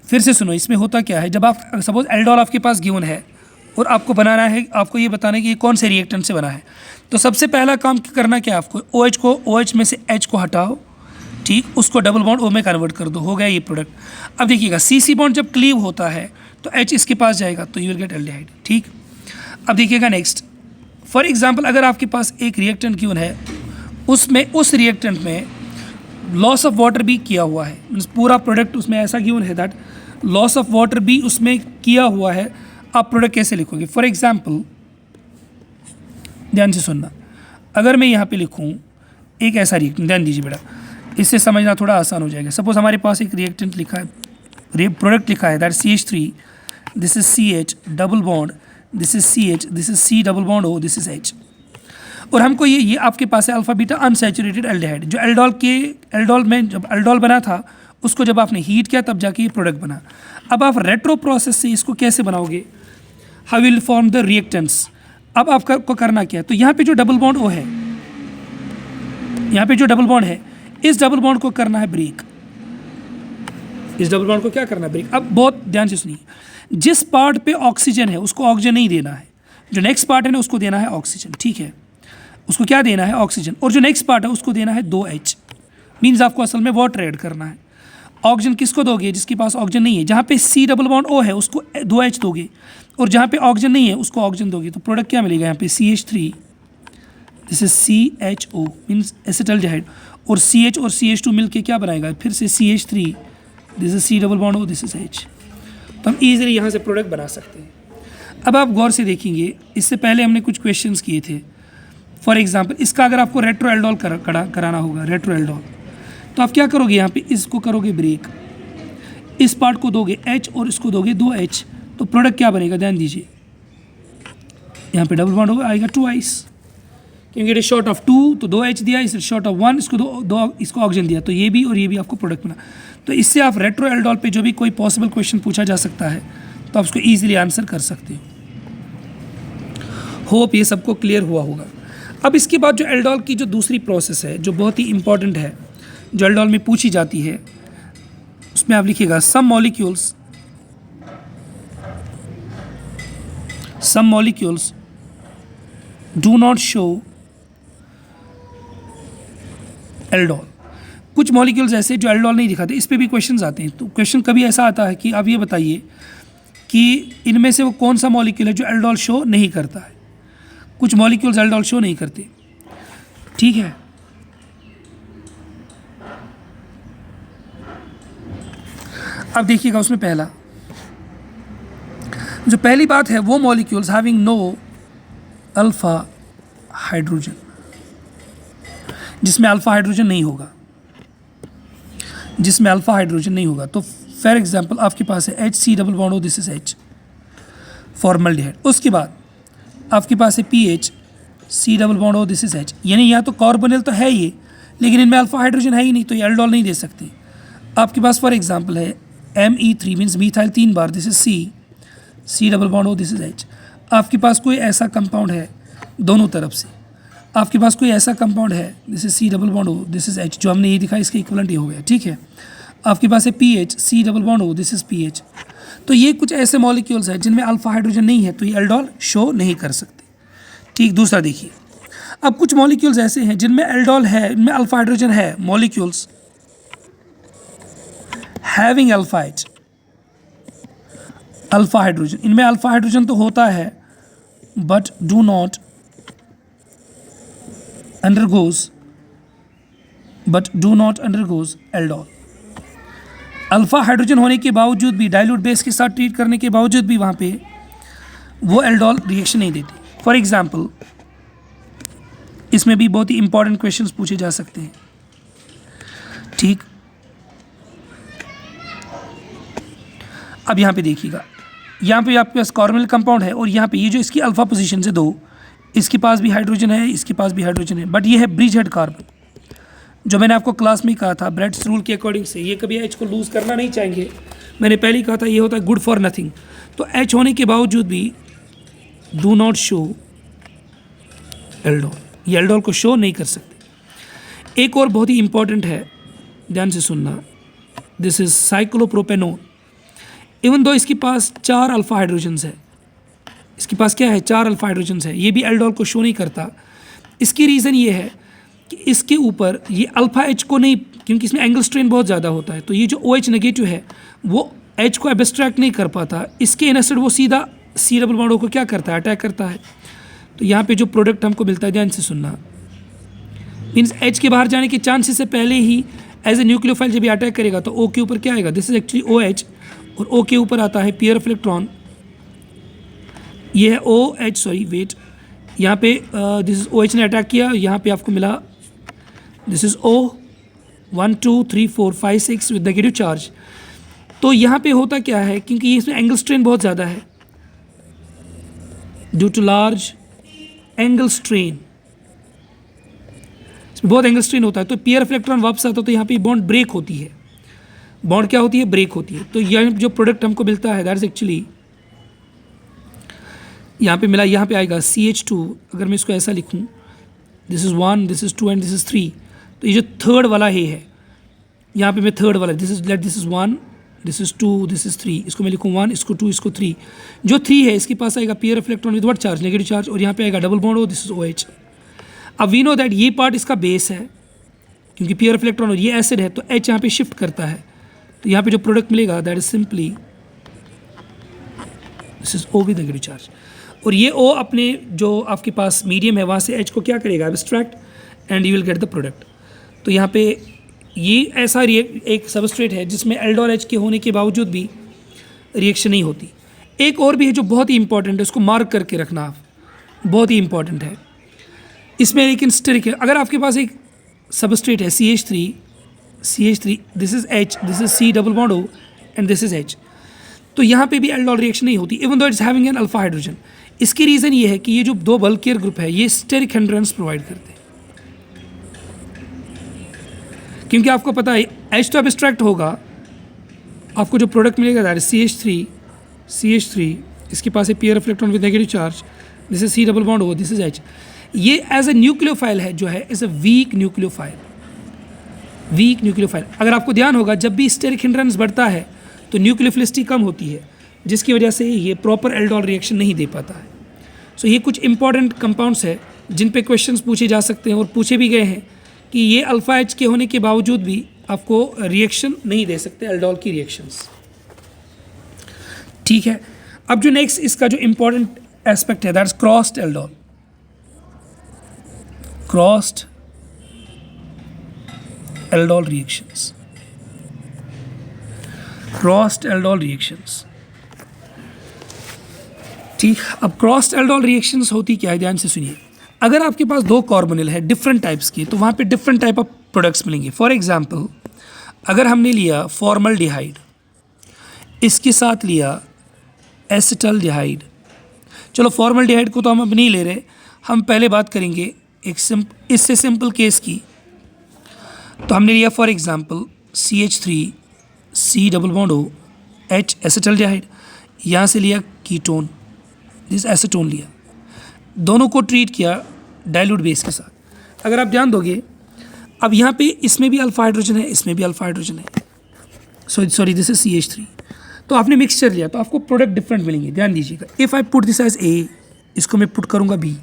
फिर से सुनो, इसमें होता क्या है, जब आप सपोज एल्डोल आपके पास गिवन है और आपको बनाना है, आपको ये बताना है कि ये कौन से रिएक्टेंट से बना है, तो सबसे पहला काम करना क्या है आपको, OH में से H को हटाओ, ठीक, उसको डबल बॉन्ड O में कन्वर्ट कर दो, हो गया ये प्रोडक्ट. अब देखिएगा CC बॉन्ड जब क्लीव होता है तो H इसके पास जाएगा तो यू विल गेट एल्डिहाइड. ठीक, अब देखिएगा नेक्स्ट, फॉर एग्जांपल अगर आपके पास एक रिएक्टेंट गिवन है, उसमें उस रिएक्टेंट में लॉस ऑफ वाटर भी किया हुआ है, मीन्स पूरा प्रोडक्ट उसमें ऐसा गिवन है दैट लॉस ऑफ वाटर भी उसमें किया हुआ है. आप प्रोडक्ट कैसे लिखोगे? फॉर एग्जांपल ध्यान से सुनना, अगर मैं यहाँ पे लिखूँ एक ऐसा रिएक्टेंट, ध्यान दीजिए बेटा, इससे समझना थोड़ा आसान हो जाएगा. सपोज हमारे पास एक रिएक्टेंट लिखा है, प्रोडक्ट लिखा है that CH3, this is CH double bond, this is CH, this is C double bond O, this is H. और हमको ये आपके पास है अल्फा बीटा अनसैचुरेटेड एल्डिहाइड, जो एल्डोल में जब एल्डोल बना था उसको जब आपने हीट किया तब जाके ये प्रोडक्ट बना. अब आप रेट्रो प्रोसेस से इसको कैसे बनाओगे, how will form the reactants. अब आपको करना क्या है, तो यहाँ पे जो डबल बॉन्ड O है, यहाँ पे जो डबल बॉन्ड है, इस डबल बॉन्ड को करना है ब्रेक. इस डबल बॉन्ड को क्या करना है, ब्रेक. अब बहुत ध्यान से सुनिए, जिस पार्ट पे ऑक्सीजन है उसको ऑक्सीजन नहीं देना है, जो नेक्स्ट पार्ट है ना उसको देना है ऑक्सीजन. ठीक है, उसको क्या देना है, ऑक्सीजन. और जो नेक्स्ट पार्ट है उसको देना है 2H, मीन्स आपको असल में वाटर ऐड करना है. ऑक्सीजन किसको दोगे, जिसके पास ऑक्सीजन नहीं है. जहाँ पे C डबल बॉन्ड O है उसको 2H दोगे, और जहाँ पे ऑक्सीजन नहीं है उसको ऑक्सीजन दोगे, तो प्रोडक्ट क्या मिलेगा यहाँ पे, CH3, this is CHO means acetaldehyde, और CH और CH2 मिलके क्या बनाएगा, फिर से CH3, this is C double bond O, this is H. तो हम ईजिली यहाँ से प्रोडक्ट बना सकते हैं. अब आप गौर से देखेंगे, इससे पहले हमने कुछ क्वेश्चंस किए थे. फॉर एग्जांपल इसका अगर आपको रेट्रो एल्डोल कराना होगा, रेट्रो एल्डोल, तो आप क्या करोगे, यहाँ पे इसको करोगे ब्रेक, इस पार्ट को दोगे H और इसको दोगे 2H, तो प्रोडक्ट क्या बनेगा, ध्यान दीजिए, यहाँ पे डबल बॉन्ड होगा, आएगा 2H, क्योंकि इट इज शॉर्ट ऑफ 2 तो 2H दिया, इस शॉर्ट ऑफ 1 इसको दो इसको ऑक्सीजन दिया, तो ये भी और ये भी आपको प्रोडक्ट बना. तो इससे आप रेट्रो एल्डोल पे जो भी कोई पॉसिबल क्वेश्चन पूछा जा सकता है तो आप उसको ईजिली आंसर कर सकते हो. होप ये सबको क्लियर हुआ होगा. अब इसके बाद जो एल्डोल की जो दूसरी प्रोसेस है जो बहुत ही इंपॉर्टेंट है, जो एल्डोल में पूछी जाती है, उसमें आप लिखिएगा some molecules do not show aldol. कुछ मॉलिक्यूल्स ऐसे जो एल्डोल नहीं दिखाते. इस पे भी क्वेश्चंस आते हैं. तो क्वेश्चन कभी ऐसा आता है कि आप ये बताइए कि इनमें से वो कौन सा मॉलिक्यूल है जो एल्डोल शो नहीं करता है. कुछ मॉलिक्यूल्स एल्डोल शो नहीं करते. ठीक है, अब देखिएगा उसमें जो पहली बात है, वो molecules having no alpha hydrogen, जिसमें अल्फा हाइड्रोजन नहीं होगा, तो फॉर एग्जांपल आपके पास है HC double bond O, this is H, formaldehyde. उसके बाद आपके पास है PH C double bond O, this is H. यानी यहाँ तो कार्बोनिल तो है ये, लेकिन इनमें अल्फा हाइड्रोजन है ही नहीं, तो ये एल्डोल नहीं दे सकते. आपके पास फॉर एग्जांपल है Me3 means methyl 3 bar, this is C double bond O, this is H. आपके पास कोई ऐसा कंपाउंड है दोनों तरफ से, आपके पास कोई ऐसा कंपाउंड है, this is C double bond O, this is H, जो हमने ये दिखा इसका इक्विवेलेंट ये हो गया. ठीक है, आपके पास है PH C double bond O, this is PH. तो ये कुछ ऐसे मॉलिक्यूल्स हैं जिनमें अल्फा हाइड्रोजन नहीं है, तो ये एल्डोल शो नहीं कर सकते. ठीक, दूसरा देखिए, अब कुछ मॉलिक्यूल्स ऐसे हैं जिनमें एल्डोल है, इनमें अल्फा हाइड्रोजन है, मॉलिक्यूल्स हैविंग अल्फा हाइड्रोजन, इनमें अल्फा हाइड्रोजन तो होता है but do not undergoes aldol. Alpha hydrogen होने के बावजूद भी, डाइल्यूट बेस के साथ ट्रीट करने के बावजूद भी वहाँ पे वो एल्डोल रिएक्शन नहीं देती. फॉर एग्जांपल इसमें भी बहुत ही इंपॉर्टेंट क्वेश्चंस पूछे जा सकते हैं. ठीक, अब यहाँ पे देखिएगा, यहाँ पे आपके पास कार्बोनिल कंपाउंड है, और यहाँ पे ये जो इसकी अल्फा पोजीशन से दो, इसके पास भी हाइड्रोजन है, इसके पास भी हाइड्रोजन है, बट ये है ब्रिज हेड कार्बन. जो मैंने आपको क्लास में कहा था ब्रेड्स रूल के अकॉर्डिंग से ये कभी H को लूज़ करना नहीं चाहेंगे. मैंने पहले ही कहा था ये होता है गुड फॉर नथिंग. तो H होने के बावजूद भी डू नॉट शो एल्डोल, ये एल्डोल को शो नहीं कर सकते। एक और बहुत ही इंपॉर्टेंट है, ध्यान से सुनना, दिस इज साइक्लोप्रोपेनोन। इवन दो इसके पास 4 अल्फा हाइड्रोजन्स है, इसके पास क्या है, 4 अल्फा हाइड्रोजन्स है, ये भी एल्डोल को शो नहीं करता। इसकी रीज़न ये है कि इसके ऊपर ये अल्फा एच को नहीं, क्योंकि इसमें एंगल स्ट्रेन बहुत ज़्यादा होता है, तो ये जो OH नेगेटिव है वो एच को एब्स्ट्रैक्ट नहीं कर पाता, इसके इनसाइड वो सीधा सी डबल बॉन्ड को क्या करता है, अटैक करता है। तो यहाँ पे जो प्रोडक्ट हमको मिलता है, ध्यान से सुनना, मीन्स एच के बाहर जाने के चांसेस से पहले ही एज ए न्यूक्लियोफाइल जब ये अटैक करेगा तो O के ऊपर क्या आएगा, दिस इज एक्चुअली OH, और O के ऊपर आता है पेयर ऑफ इलेक्ट्रॉन, ये है OH, सॉरी वेट, यहाँ पे दिस इज OH ने अटैक किया, यहाँ पे आपको मिला this is O 1 2 3 4 5 6 with negative charge. तो यहाँ पे होता क्या है, क्योंकि इसमें एंगल स्ट्रेन बहुत ज़्यादा है, due to large angle strain, इसमें बहुत एंगल स्ट्रेन होता है, तो पेयर ऑफ इलेक्ट्रॉन वापस आता है, तो यहाँ पे बॉन्ड ब्रेक होती है, बॉन्ड क्या होती है, ब्रेक होती है। तो यह जो प्रोडक्ट हमको मिलता है दैट इज एक्चुअली यहाँ पे मिला, यहाँ पे आएगा CH2। अगर मैं इसको ऐसा लिखूँ, this is 1, this is 2 and this is 3, तो ये जो थर्ड वाला है यहाँ पे मैं थर्ड वाला, this is 1, this is 2, this is 3, इसको मैं लिखूँ 1, इसको 2, इसको 3। जो 3 है इसके पास आएगा pair of electron with what charge, negative charge, और यहाँ पे आएगा double bond, this is OH। अब वी नो दैट ये पार्ट इसका बेस है, क्योंकि पेयर ऑफ इलेक्ट्रॉन और ये एसिड है, तो H यहाँ पे शिफ्ट करता है, तो यहाँ पे जो प्रोडक्ट मिलेगा that is simply this is O with negative charge, और ये O अपने जो आपके पास मीडियम है वहाँ से H को क्या करेगा, abstract, and you will get the product. तो यहाँ पे ये ऐसा एक सबस्ट्रेट है जिसमें एल्डोल H के होने के बावजूद भी रिएक्शन नहीं होती। एक और भी है जो बहुत ही इंपॉर्टेंट है, उसको मार्क करके रखना आप, बहुत ही इंपॉर्टेंट है। इसमें लेकिन स्टेरिक है, अगर आपके पास एक सबस्ट्रेट है CH3, this is H, this is C double bond O and this is H, तो यहाँ पे भी एल्डोल रिएक्शन नहीं होती, even though it's having an alpha hydrogen. इसकी रीज़न ये है कि ये जो 2 बल्कियर ग्रुप है ये स्टेरिक हिंड्रेंस प्रोवाइड करते हैं, क्योंकि आपको पता है H तो एब्स्ट्रैक्ट होगा, आपको जो प्रोडक्ट मिलेगा दैट इज CH3, इसके पास है pair of electron with negative charge, this is C double bond O, this is H। ये एज ए न्यूक्लियोफाइल है, जो है इज अ वीक न्यूक्लियोफाइल। अगर आपको ध्यान होगा, जब भी स्टेरिक हिंड्रेंस बढ़ता है तो न्यूक्लियोफिलिसिटी कम होती है, जिसकी वजह से ये प्रॉपर एल्डोल रिएक्शन नहीं दे पाता है। सो ये कुछ इंपॉर्टेंट कंपाउंड्स है जिन पे क्वेश्चंस पूछे जा सकते हैं, और पूछे भी गए हैं कि ये अल्फा H के होने के बावजूद भी आपको रिएक्शन नहीं दे सकते, एल्डोल की रिएक्शंस। ठीक है, अब जो नेक्स्ट इसका जो इंपॉर्टेंट एस्पेक्ट है that is crossed aldol. Crossed aldol reactions, crossed aldol reactions. ठीक, अब क्रॉस्ड एल्डोल रिएक्शंस होती क्या है, ध्यान से सुनिए। अगर आपके पास 2 कार्बोनिल है डिफरेंट टाइप्स की, तो वहाँ पे डिफरेंट टाइप ऑफ प्रोडक्ट्स मिलेंगे। फॉर एग्जांपल, अगर हमने लिया फॉर्मल्डिहाइड, इसके साथ लिया एसिटल्डिहाइड, चलो फॉर्मल्डिहाइड को तो हम अब नहीं ले रहे, हम पहले बात करेंगे एक इससे सिंपल केस की। तो हमने लिया for example CH3, C double bond O, H acetaldehyde, यहाँ से लिया कीटोन, दिस एसीटोन लिया, दोनों को ट्रीट किया डाइल्यूट बेस के साथ। अगर आप ध्यान दोगे, अब यहाँ पे इसमें भी अल्फा हाइड्रोजन है, इसमें भी अल्फा हाइड्रोजन है, सॉरी दिस इज CH3। तो आपने मिक्सचर लिया तो आपको प्रोडक्ट डिफरेंट मिलेंगे, ध्यान दीजिएगा। If I put this as A, इसको मैं पुट करूँगा B,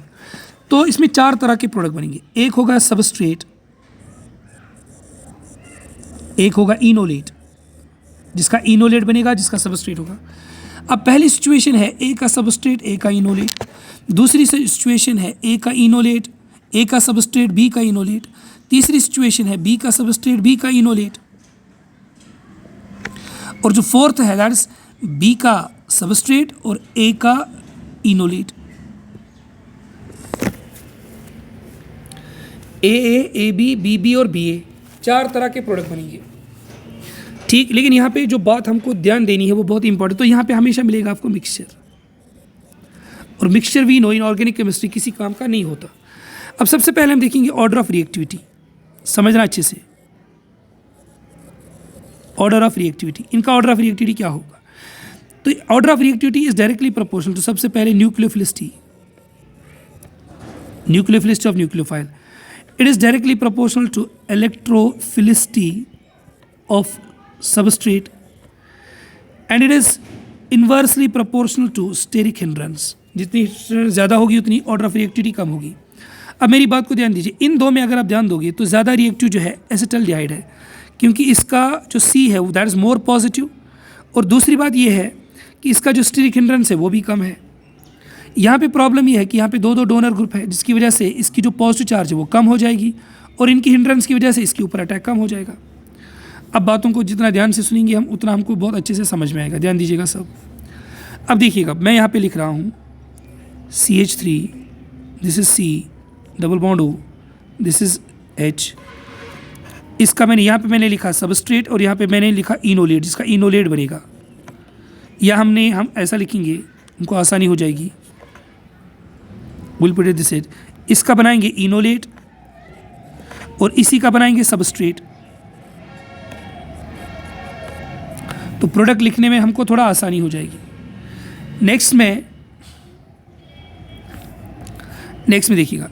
तो इसमें 4 तरह के प्रोडक्ट बनेंगे। एक होगा सबस्ट्रेट, एक होगा इनोलेट, जिसका इनोलेट बनेगा, जिसका सबस्ट्रेट होगा। अब पहली सिचुएशन है A का सबस्ट्रेट, A का इनोलेट। दूसरी सिचुएशन है A का इनोलेट, A का सबस्ट्रेट, B का इनोलेट। तीसरी सिचुएशन है B का सबस्ट्रेट, B का इनोलेट। और जो फोर्थ है दैट इज B का सबस्ट्रेट और A का इनोलेट। AB, BB और BA, 4 तरह के प्रोडक्ट बनेंगे। ठीक, लेकिन यहाँ पे जो बात हमको ध्यान देनी है वो बहुत इंपॉर्टेंट। तो यहाँ पे हमेशा मिलेगा आपको मिक्सचर, और mixture we know in organic chemistry किसी काम का नहीं होता। अब सबसे पहले हम देखेंगे ऑर्डर ऑफ रिएक्टिविटी, समझना अच्छे से। ऑर्डर ऑफ रिएक्टिविटी, इनका ऑर्डर ऑफ रिएक्टिविटी क्या होगा? तो order of reactivity is directly proportional to सबसे पहले nucleophilicity, nucleophilicity of nucleophile. It is directly proportional to electrophilicity of substrate and it is inversely proportional to steric hindrance. जितनी ज़्यादा होगी उतनी ऑर्डर ऑफ रिएक्टिविटी कम होगी. अब मेरी बात को ध्यान दीजिए, इन दो में अगर आप ध्यान दोगे तो ज़्यादा रिएक्टिव जो है एसिटल्डिहाइड है, क्योंकि इसका जो C है वो दैट इज़ मोर पॉजिटिव, और दूसरी बात ये है कि इसका जो स्टेरिक हिंड्रेंस है वो भी कम है. यहाँ पे प्रॉब्लम ये है कि यहाँ पे दो डोनर ग्रुप है, जिसकी वजह से इसकी जो पॉजिटिव चार्ज है वो कम हो जाएगी और इनकी हिंड्रेंस की वजह से इसके ऊपर अटैक कम हो जाएगा. अब बातों को जितना ध्यान से सुनेंगे हम उतना हमको बहुत अच्छे से समझ में आएगा. ध्यान दीजिएगा सब. अब देखिएगा, मैं यहाँ पे लिख रहा हूँ CH3, this is C, double bond O, this is H. इसका यहाँ पे मैंने लिखा सबस्ट्रेट और यहाँ पे मैंने लिखा इनोलेट, जिसका इनोलेट बनेगा. या हम ऐसा लिखेंगे, हमको आसानी हो जाएगी. Will put it this is, इसका बनाएंगे इनोलेट और इसी का बनाएंगे सबस्ट्रेट. तो प्रोडक्ट लिखने में हमको थोड़ा आसानी हो जाएगी. नेक्स्ट में देखिएगा,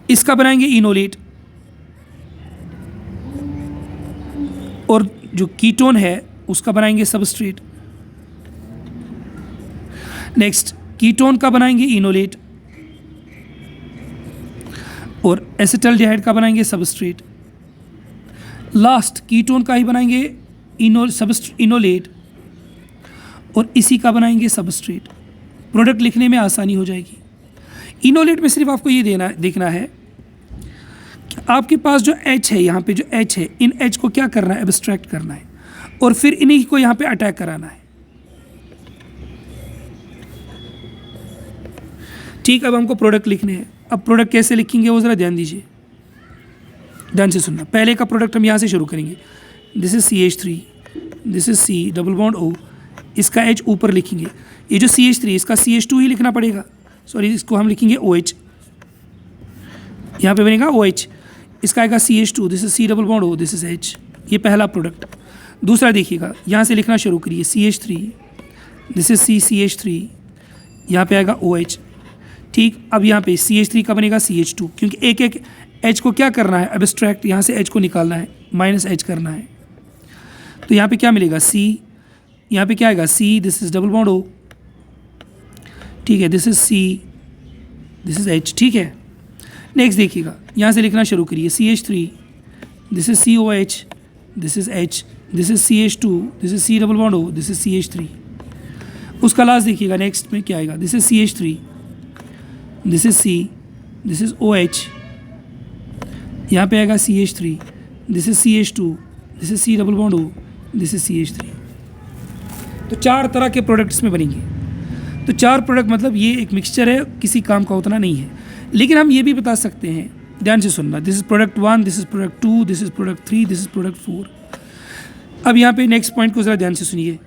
इसका बनाएंगे इनोलेट और जो कीटोन है उसका बनाएंगे सबस्ट्रेट. नेक्स्ट कीटोन का बनाएंगे इनोलेट और एसिटल्डिहाइड का बनाएंगे सबस्ट्रेट. लास्ट कीटोन का ही बनाएंगे इनोलेट और इसी का बनाएंगे सबस्ट्रेट. प्रोडक्ट लिखने में आसानी हो जाएगी. इनोलेट में सिर्फ आपको ये देखना है कि आपके पास जो H है, यहाँ पे जो H है, इन H को क्या करना है, एब्स्ट्रैक्ट करना है और फिर इन्हीं को यहाँ पे अटैक कराना है. ठीक, अब हमको प्रोडक्ट लिखने हैं. अब प्रोडक्ट कैसे लिखेंगे वो ज़रा ध्यान दीजिए, ध्यान से सुनना. पहले का प्रोडक्ट हम यहाँ से शुरू करेंगे. This is CH3, this is C, double bond O, इसका H ऊपर लिखेंगे. ये जो CH3 इसका CH2 ही लिखना पड़ेगा, सॉरी इसको हम लिखेंगे OH, यहाँ पे बनेगा OH. इसका आएगा CH2, this is C double bond O, this is H. ये पहला प्रोडक्ट. दूसरा देखिएगा, यहाँ से लिखना शुरू करिए. CH3, this is C, CH3, यहाँ पे आएगा OH. ठीक, अब यहाँ पे CH3 का बनेगा CH2, क्योंकि एक एक H को क्या करना है, एब्स्ट्रैक्ट, यहाँ से H को निकालना है, माइनस H करना है. तो यहाँ पे क्या मिलेगा C, यहाँ पे क्या आएगा C, this is double bond O. ठीक है, this is C, this is H. ठीक है, नेक्स्ट देखिएगा, यहाँ से लिखना शुरू करिए. CH3, this is COH, this is H, this is CH2, this is C double bond O, this is CH3. उसका लास्ट देखिएगा, नेक्स्ट में क्या आएगा, this is CH3, this is C, this is OH, यहाँ पे आएगा CH3, this is CH2, this is C double bond O, this is CH3. तो 4 तरह के प्रोडक्ट इसमें बनेंगे. तो 4 प्रोडक्ट मतलब ये एक मिक्सचर है, किसी काम का उतना नहीं है. लेकिन हम ये भी बता सकते हैं, ध्यान से सुनना, this is product 1, this is product 2, this is product 3, this is product 4. अब यहाँ पे नेक्स्ट पॉइंट को ज़रा ध्यान से सुनिए.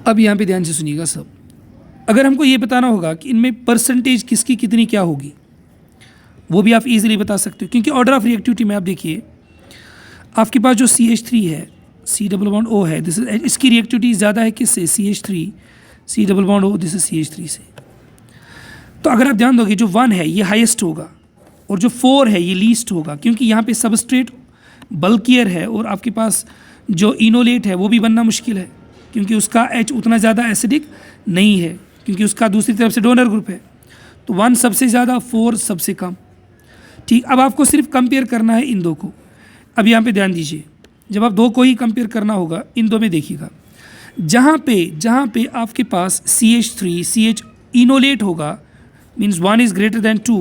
अब यहाँ पे ध्यान से सुनिएगा सब. अगर हमको ये बताना होगा कि इनमें परसेंटेज किसकी कितनी क्या होगी, वो भी आप इजीली बता सकते हो, क्योंकि ऑर्डर ऑफ रिएक्टिविटी में आप देखिए, आपके पास जो CH3 है, C डबल बॉन्ड O है, दिस इज, इसकी रिएक्टिविटी ज़्यादा है किससे, CH3, C double bond O, this is CH3 से. तो अगर आप ध्यान दोगे, जो 1 है ये हाईएस्ट होगा और जो 4 है ये लीस्ट होगा, क्योंकि यहाँ पे सबस्ट्रेट बल्कियर है और आपके पास जो इनोलेट है वो भी बनना मुश्किल है, क्योंकि उसका H उतना ज़्यादा एसिडिक नहीं है, क्योंकि उसका दूसरी तरफ से डोनर ग्रुप है. तो 1 सबसे ज़्यादा, 4 सबसे कम. ठीक, अब आपको सिर्फ कंपेयर करना है इन दो को. अब यहाँ पे ध्यान दीजिए, जब आप दो को ही कंपेयर करना होगा, इन दो में देखिएगा, जहाँ पे आपके पास CH3, CH इनोलेट होगा, means 1 is greater than 2,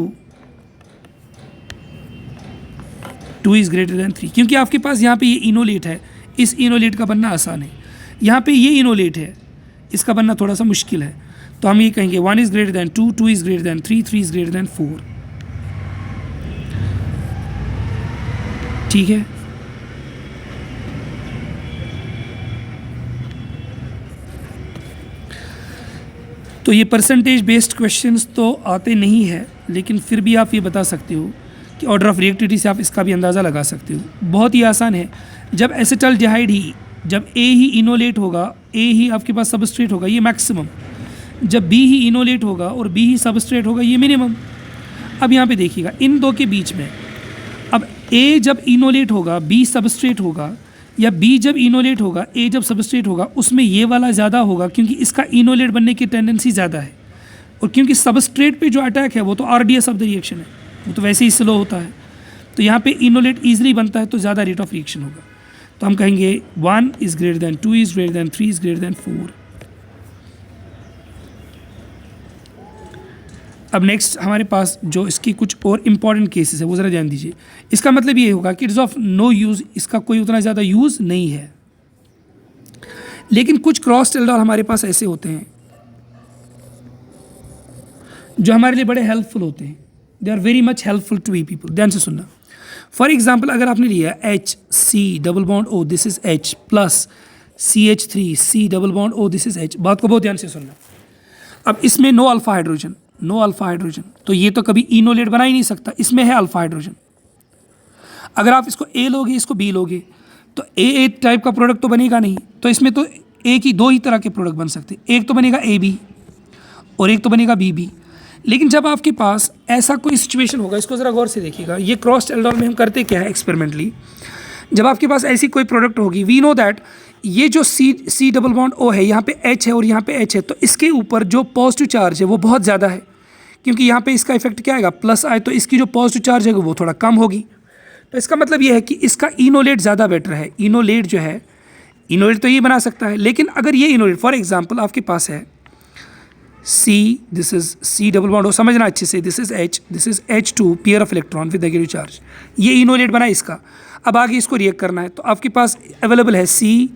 2 is greater than 3, क्योंकि आपके पास यहाँ पे ये इनोलेट है, इस इनोलेट का बनना आसान है. यहाँ पे ये इनोलेट है, इसका बनना थोड़ा सा मुश्किल है. तो हम ये कहेंगे 1 is greater than 2, 2 is greater than 3, 3 is greater than 4. ठीक है, तो ये परसेंटेज बेस्ड क्वेश्चंस तो आते नहीं है, लेकिन फिर भी आप ये बता सकते हो कि ऑर्डर ऑफ रिएक्टिविटी से आप इसका भी अंदाज़ा लगा सकते हो। बहुत ही आसान है। जब एसिटाल्डिहाइड ही, जब ए ही इनोलेट होगा, ए ही आपके पास सबस्ट्रेट होगा, ये मैक्सिमम। जब बी ही इनोलेट होगा और बी ही सबस्ट्रेट होगा, ये मिनिमम। अब यहाँ पे देखिएगा इन दो के बीच में, अब ए जब इनोलेट होगा बी सबस्ट्रेट होगा, या बी जब इनोलेट होगा ए जब सबस्ट्रेट होगा, उसमें ये वाला ज़्यादा होगा क्योंकि इसका इनोलेट बनने की टेंडेंसी ज़्यादा है। और क्योंकि सबस्ट्रेट पे जो अटैक है वो तो RDS ऑफ द रिएक्शन है, वो तो वैसे ही स्लो होता है, तो यहाँ पे इनोलेट ईजिली बनता है, तो ज़्यादा रेट ऑफ रिएक्शन होगा। तो हम कहेंगे 1 is greater than 2 is greater than 3 is greater than 4। अब नेक्स्ट हमारे पास जो इसकी कुछ और इम्पॉर्टेंट केसेस है वो ज़रा ध्यान दीजिए। इसका मतलब ये होगा कि इट्स ऑफ नो यूज़, इसका कोई उतना ज़्यादा यूज़ नहीं है। लेकिन कुछ क्रॉस्ड एल्डोल हमारे पास ऐसे होते हैं जो हमारे लिए बड़े हेल्पफुल होते हैं। They are very much helpful to we people. ध्यान से सुनना। फॉर एग्जाम्पल अगर आपने लिया HC++ this is H plus CH3 C++ this is H, बात को बहुत ध्यान से सुनना। अब इसमें no alpha hydrogen, no alpha hydrogen, तो ये तो कभी इनोलेट बना ही नहीं सकता, इसमें है अल्फा हाइड्रोजन। अगर आप इसको A लोगे इसको B लोगे तो A टाइप का प्रोडक्ट तो बनेगा नहीं, तो इसमें तो एक ही दो ही तरह के प्रोडक्ट बन सकते, एक तो बनेगा AB और एक तो बनेगा BB। लेकिन जब आपके पास ऐसा कोई सिचुएशन होगा, इसको ज़रा गौर से देखिएगा, ये क्रॉस्ड एल्डोल में हम करते क्या है एक्सपेरिमेंटली, जब आपके पास ऐसी कोई प्रोडक्ट होगी, वी नो दैट ये जो C++ है, यहाँ पे H है और यहाँ पे H है, तो इसके ऊपर जो पॉजिटिव चार्ज है वो बहुत ज़्यादा है, क्योंकि यहाँ पे इसका इफेक्ट क्या आएगा, प्लस आए, तो इसकी जो पॉजिटिव चार्ज है वो थोड़ा कम होगी। तो इसका मतलब ये है कि इसका इनोलेट ज़्यादा बेटर है। इनोलेट जो है, इनोलेट तो ये बना सकता है, लेकिन अगर ये इनोलेट फॉर एग्जाम्पल आपके पास है C, दिस इज C++, समझना अच्छे से, this is H, this is H2 pair of electron with negative charge, ये इनोलेट बना इसका। अब आगे इसको रिएक्ट करना है, तो आपके पास अवेलेबल है C++,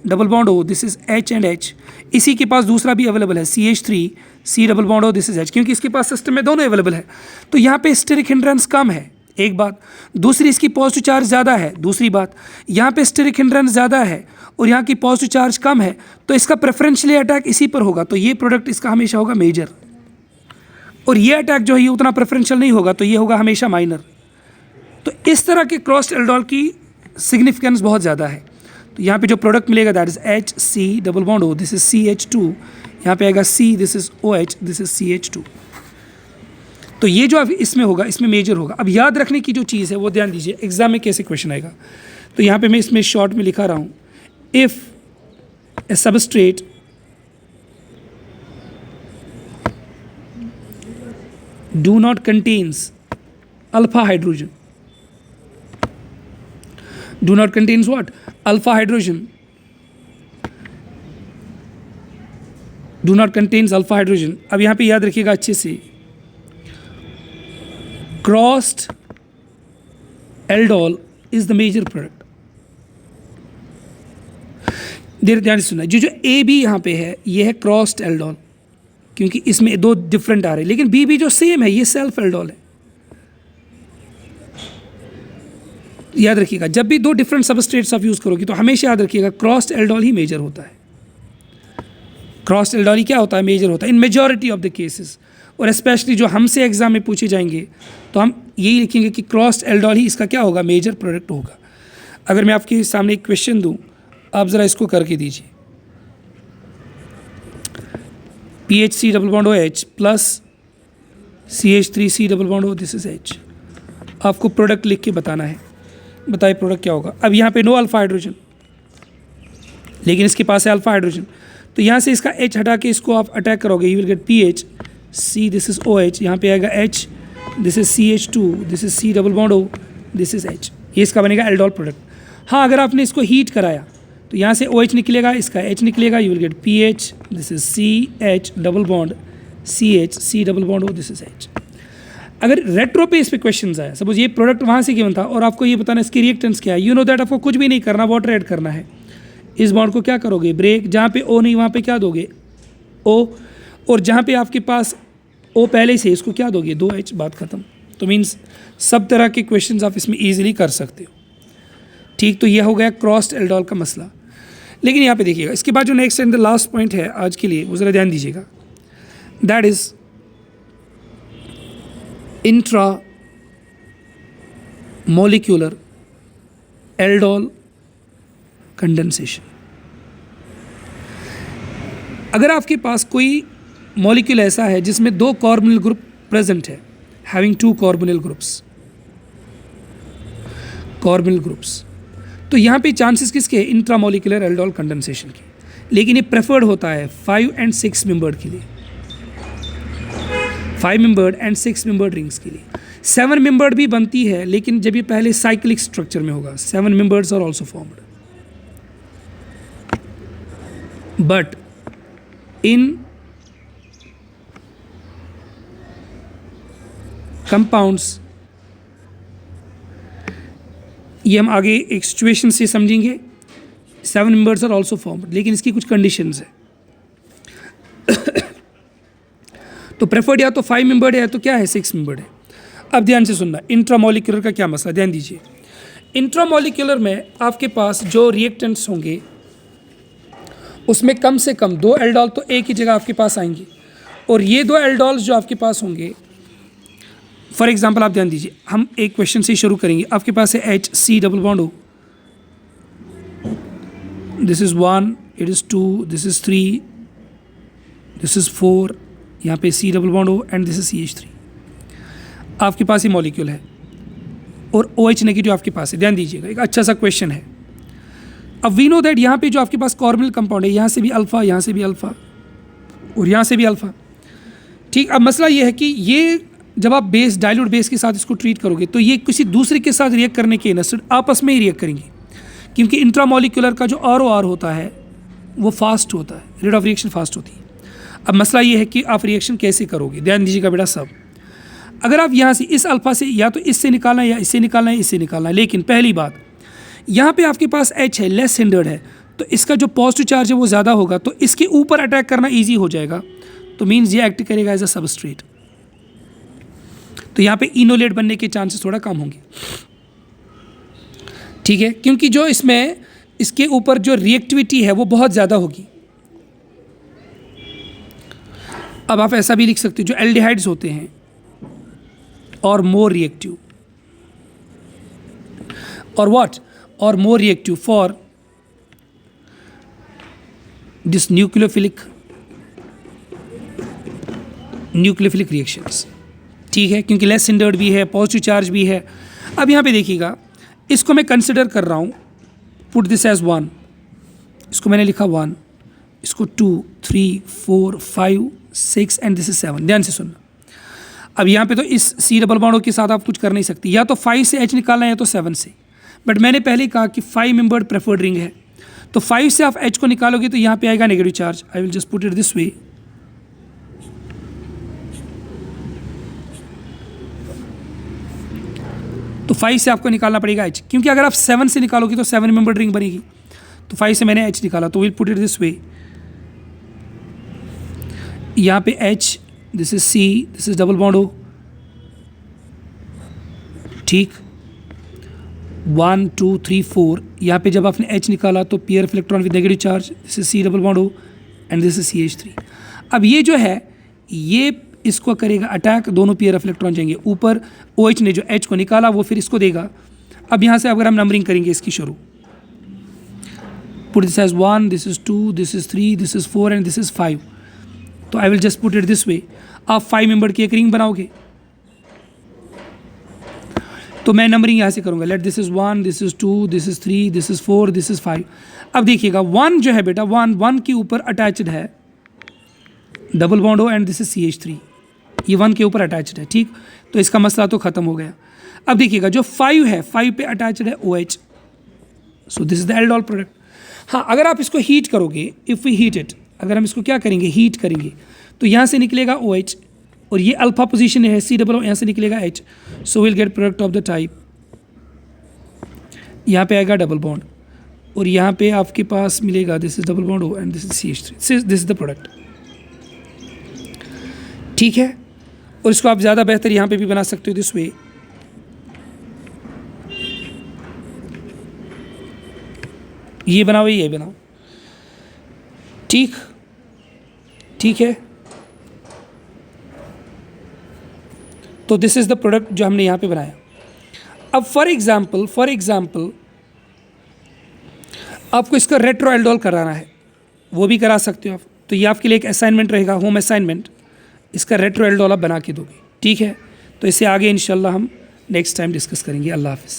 this is H and H, इसी के पास दूसरा भी अवेलेबल है CH3 C++, this is H, क्योंकि इसके पास सिस्टम में दोनों अवेलेबल है, तो यहाँ पे स्टेरिक हिंड्रेंस कम है, एक बात। दूसरी, इसकी पॉजिटिव चार्ज ज़्यादा है, दूसरी बात। यहाँ पे स्टेरिक हिंड्रेंस ज़्यादा है और यहाँ की पॉजिटिव चार्ज कम है, तो इसका प्रेफरेंशियली अटैक इसी पर होगा, तो ये प्रोडक्ट इसका हमेशा होगा मेजर, और ये अटैक जो है ये उतना प्रेफरेंशियल नहीं होगा, तो ये होगा हमेशा माइनर। तो इस तरह के क्रॉस्ड एल्डोल की सिग्निफिकेंस बहुत ज़्यादा है। तो यहाँ पे जो प्रोडक्ट मिलेगा that is HC++, this is CH2, यहाँ पे आएगा C, this is OH, this is CH2। तो ये जो इसमें होगा, इसमें मेजर होगा। अब याद रखने की जो चीज़ है वो ध्यान दीजिए, एग्जाम में कैसे क्वेश्चन आएगा। तो यहाँ पे मैं इसमें शॉर्ट में लिखा रहा हूँ, if a substrate do not contains alpha hydrogen, do not contains what, alpha hydrogen, do not contains alpha hydrogen. अब यहाँ पे याद रखिएगा अच्छे से, crossed aldol is the major product. देर ध्यान से सुनना, जो AB यहाँ पे है ये है क्रॉस्ड एल्डोल, क्योंकि इसमें दो डिफरेंट आ रहे हैं, लेकिन BB जो सेम है ये सेल्फ एल्डोल है। याद रखिएगा जब भी दो डिफरेंट सबस्ट्रेट्स आप यूज़ करोगे तो हमेशा याद रखिएगा क्रॉस्ड एल्डोल ही मेजर होता है। क्रॉस्ड एल्डोल ही क्या होता है, मेजर होता है इन मेजॉरिटी ऑफ द केसेस। और स्पेशली जो हमसे एग्जाम में पूछे जाएंगे तो हम यही लिखेंगे कि क्रॉस्ड एल्डोल ही इसका क्या होगा, मेजर प्रोडक्ट होगा। अगर मैं आपके सामने एक क्वेश्चन दूं, आप ज़रा इसको करके दीजिए, PHC++OH plus CH3 C++O, this is H। आपको प्रोडक्ट लिख के बताना है, बताइए प्रोडक्ट क्या होगा। अब यहाँ पे नो अल्फा हाइड्रोजन, लेकिन इसके पास है अल्फा हाइड्रोजन, तो यहाँ से इसका H हटा के इसको आप अटैक करोगे, you will gate PH C, this is OH, यहाँ पे आएगा H, this is CH2, this is C++O, this is H, ये इसका बनेगा एल्डोल प्रोडक्ट। हाँ, अगर आपने इसको हीट कराया तो यहाँ से OH निकलेगा, इसका H निकलेगा, you will gate PH, this is CH double bond CH C++O, this is H। अगर रेट्रो पे इस पे क्वेश्चन आया, सपोज ये प्रोडक्ट वहाँ से गिवन था और आपको ये बताना इसकी रिएक्टेंस क्या है, यू नो दैट आपको कुछ भी नहीं करना, वाटर ऐड करना है। इस बॉन्ड को क्या करोगे, ब्रेक, जहाँ पे O नहीं वहाँ पे क्या दोगे, O, और जहाँ पे आपके पास O पहले से इसको क्या दोगे, 2H, बात खत्म। तो मीन्स सब तरह के क्वेश्चंस आप इसमें ईजिली कर सकते हो। ठीक, तो यह हो गया क्रॉस्ड एल्डोल का मसला। लेकिन यहाँ पे देखिएगा, इसके बाद जो next and the last point है आज के लिए वो ज़रा ध्यान दीजिएगा। That is intra molecular aldol condensation. अगर आपके पास कोई मॉलिक्यूल ऐसा है जिसमें 2 कार्बोनिल ग्रुप प्रेजेंट है, हैविंग 2 कार्बोनिल ग्रुप्स, तो यहाँ पे चांसेस किसके हैं? इंट्रामोलिकुलर एल्डोल कंडेंसेशन के। लेकिन ये प्रेफर्ड होता है 5 and 6 मेंबर्ड के लिए, 5 मेंबर्ड and 6 मेंबर्ड रिंग्स के लिए। 7 मेंबर्ड भी बनती है, लेकिन जब ये पहले साइक्लिक स्ट्रक्चर में होगा। 7 members are also formed, but in compounds, ये हम आगे एक सिचुएशन से समझेंगे, 7 मेंबर्स आर ऑल्सो फॉर्म्ड, लेकिन इसकी कुछ कंडीशंस है। तो प्रेफर्ड या तो 5 मेंबर्ड है, या तो क्या है 6 मेंबर्ड है। अब ध्यान से सुनना, इंट्रामोलिकुलर का क्या मसला, ध्यान दीजिए। इंट्रामोलिकुलर में आपके पास जो रिएक्टेंट्स होंगे उसमें कम से कम 2 एल्डोल तो एक ही जगह आपके पास आएंगे, और ये 2 एल्डोल्स जो आपके पास होंगे, फॉर एग्जाम्पल आप ध्यान दीजिए, हम एक क्वेश्चन से शुरू करेंगे। आपके पास है HC डबल बॉन्ड हो, this is 1, it is 2, this is 3, this is 4, यहाँ पे C डबल बॉन्ड हो, एंड दिस इज़ CH3। आपके पास ये मॉलिक्यूल है और OH नेगेटिव आपके पास है। ध्यान दीजिएगा, एक अच्छा सा क्वेश्चन है। अब वी नो दैट यहाँ पे जो आपके पास कार्बोनिल कंपाउंड है, यहाँ से भी अल्फ़ा, यहाँ से भी अल्फ़ा, और यहाँ से भी अल्फ़ा। ठीक, अब मसला ये है कि ये जब आप बेस, डाइल्यूट बेस के साथ इसको ट्रीट करोगे, तो ये किसी दूसरे के साथ रिएक्ट करने के इंस्टेड आपस में ही रिएक्ट करेंगे, क्योंकि इंट्रामोलिकुलर का जो ROR होता है वो फास्ट होता है, रेट ऑफ रिएक्शन फास्ट होती है। अब मसला ये है कि आप रिएक्शन कैसे करोगे। ध्यान दीजिएगा बेटा सब, अगर आप यहाँ से इस अल्फ़ा से या तो इससे निकालना है, या इससे निकालना है, इससे निकालना है। लेकिन पहली बात, यहाँ पे आपके पास H है, लेस हिंडर्ड है, तो इसका जो पॉजिटिव चार्ज है वो ज़्यादा होगा, तो इसके ऊपर अटैक करना ईजी हो जाएगा, तो मीन्स ये एक्ट करेगा एज अ सबस्ट्रेट। तो यहाँ पे इनोलेट बनने के चांसेस थोड़ा कम होंगे, ठीक है, क्योंकि जो इसमें इसके ऊपर जो रिएक्टिविटी है वो बहुत ज़्यादा होगी। अब आप ऐसा भी लिख सकते हो, जो एल्डिहाइड्स होते हैं और मोर रिएक्टिव, और व्हाट, और more reactive for this nucleophilic reactions. ठीक है, क्योंकि लेस हिंडर्ड भी है, पॉजिटिव चार्ज भी है। अब यहाँ पे देखिएगा, इसको मैं कंसिडर कर रहा हूँ, पुट दिस एज 1, इसको मैंने लिखा 1, इसको 2, 3, 4, 5, 6 एंड दिस इज 7। ध्यान से सुनना। अब यहाँ पे तो इस C डबल बॉन्ड के साथ आप कुछ कर नहीं सकती, या तो 5 से H निकालना है, या तो 7 से। बट मैंने पहले ही कहा कि 5 मेंबर्ड प्रेफर्ड रिंग है, तो 5 से आप H को निकालोगे तो यहाँ पे आएगा negative charge. I will just put it this वे, तो 5 से आपको निकालना पड़ेगा H, क्योंकि अगर आप 7 से निकालोगे तो 7 मेंबर्ड रिंग बनेगी। तो 5 से मैंने H निकाला, तो विल पुट इट दिस वे, यहाँ पे H, this is C, this is double bond हो, ठीक, 1, 2, 3, 4। यहाँ पे जब आपने H निकाला तो pair of electron with negative charge, this is C double bond हो, एंड दिस इज CH3। अब ये जो है, ये इसको करेगा अटैक, दोनों पेयर ऑफ इलेक्ट्रॉन जाएंगे ऊपर। OH ने जो H को निकाला वो फिर इसको देगा। अब यहाँ से अगर हम नंबरिंग करेंगे इसकी शुरू, put this as 1, this is 2, this is 3, this is 4 and this is 5। तो I will just put it this way, आप 5 मेंबर की एक रिंग बनाओगे, तो मैं नंबरिंग यहाँ से करूँगा, let this is 1, this is 2, this is 3, this is 4, this is 5। अब देखिएगा 1 जो है बेटा, 1 के ऊपर अटैच्ड है डबल बॉन्ड हो, एंड दिस इज CH3, ये 1 के ऊपर अटैच्ड है। ठीक, तो इसका मसला तो ख़त्म हो गया। अब देखिएगा जो 5 है, 5 पे अटैच्ड है OH, so this is the aldol product. हाँ, अगर आप इसको हीट करोगे, इफ़ वी हीट इट, अगर हम इसको क्या करेंगे, हीट करेंगे, तो यहाँ से निकलेगा OH, और ये अल्फा पोजीशन है, C डबल, यहाँ से निकलेगा H, so will get product of the type, यहाँ पे आएगा डबल बॉन्ड, और यहाँ पे आपके पास मिलेगा दिस इज डबल बॉन्ड हो, and this is CH3, this is the product. ठीक है, और इसको आप ज़्यादा बेहतर यहाँ पे भी बना सकते हो दिस वे, ये बनाओ, ये बनाओ। ठीक, ठीक है, तो दिस इज़ द प्रोडक्ट जो हमने यहाँ पे बनाया। अब फॉर एग्ज़ाम्पल आपको इसका रेट्रोएल्डोल कराना है, वो भी करा सकते हो आप। तो ये आपके लिए एक असाइनमेंट रहेगा, होम असाइनमेंट, इसका रेट्रोएल्डोल आप बना के दोगे, ठीक है। तो इसे आगे इंशाल्लाह हम नेक्स्ट टाइम डिस्कस करेंगे। अल्लाह हाफ़िज़।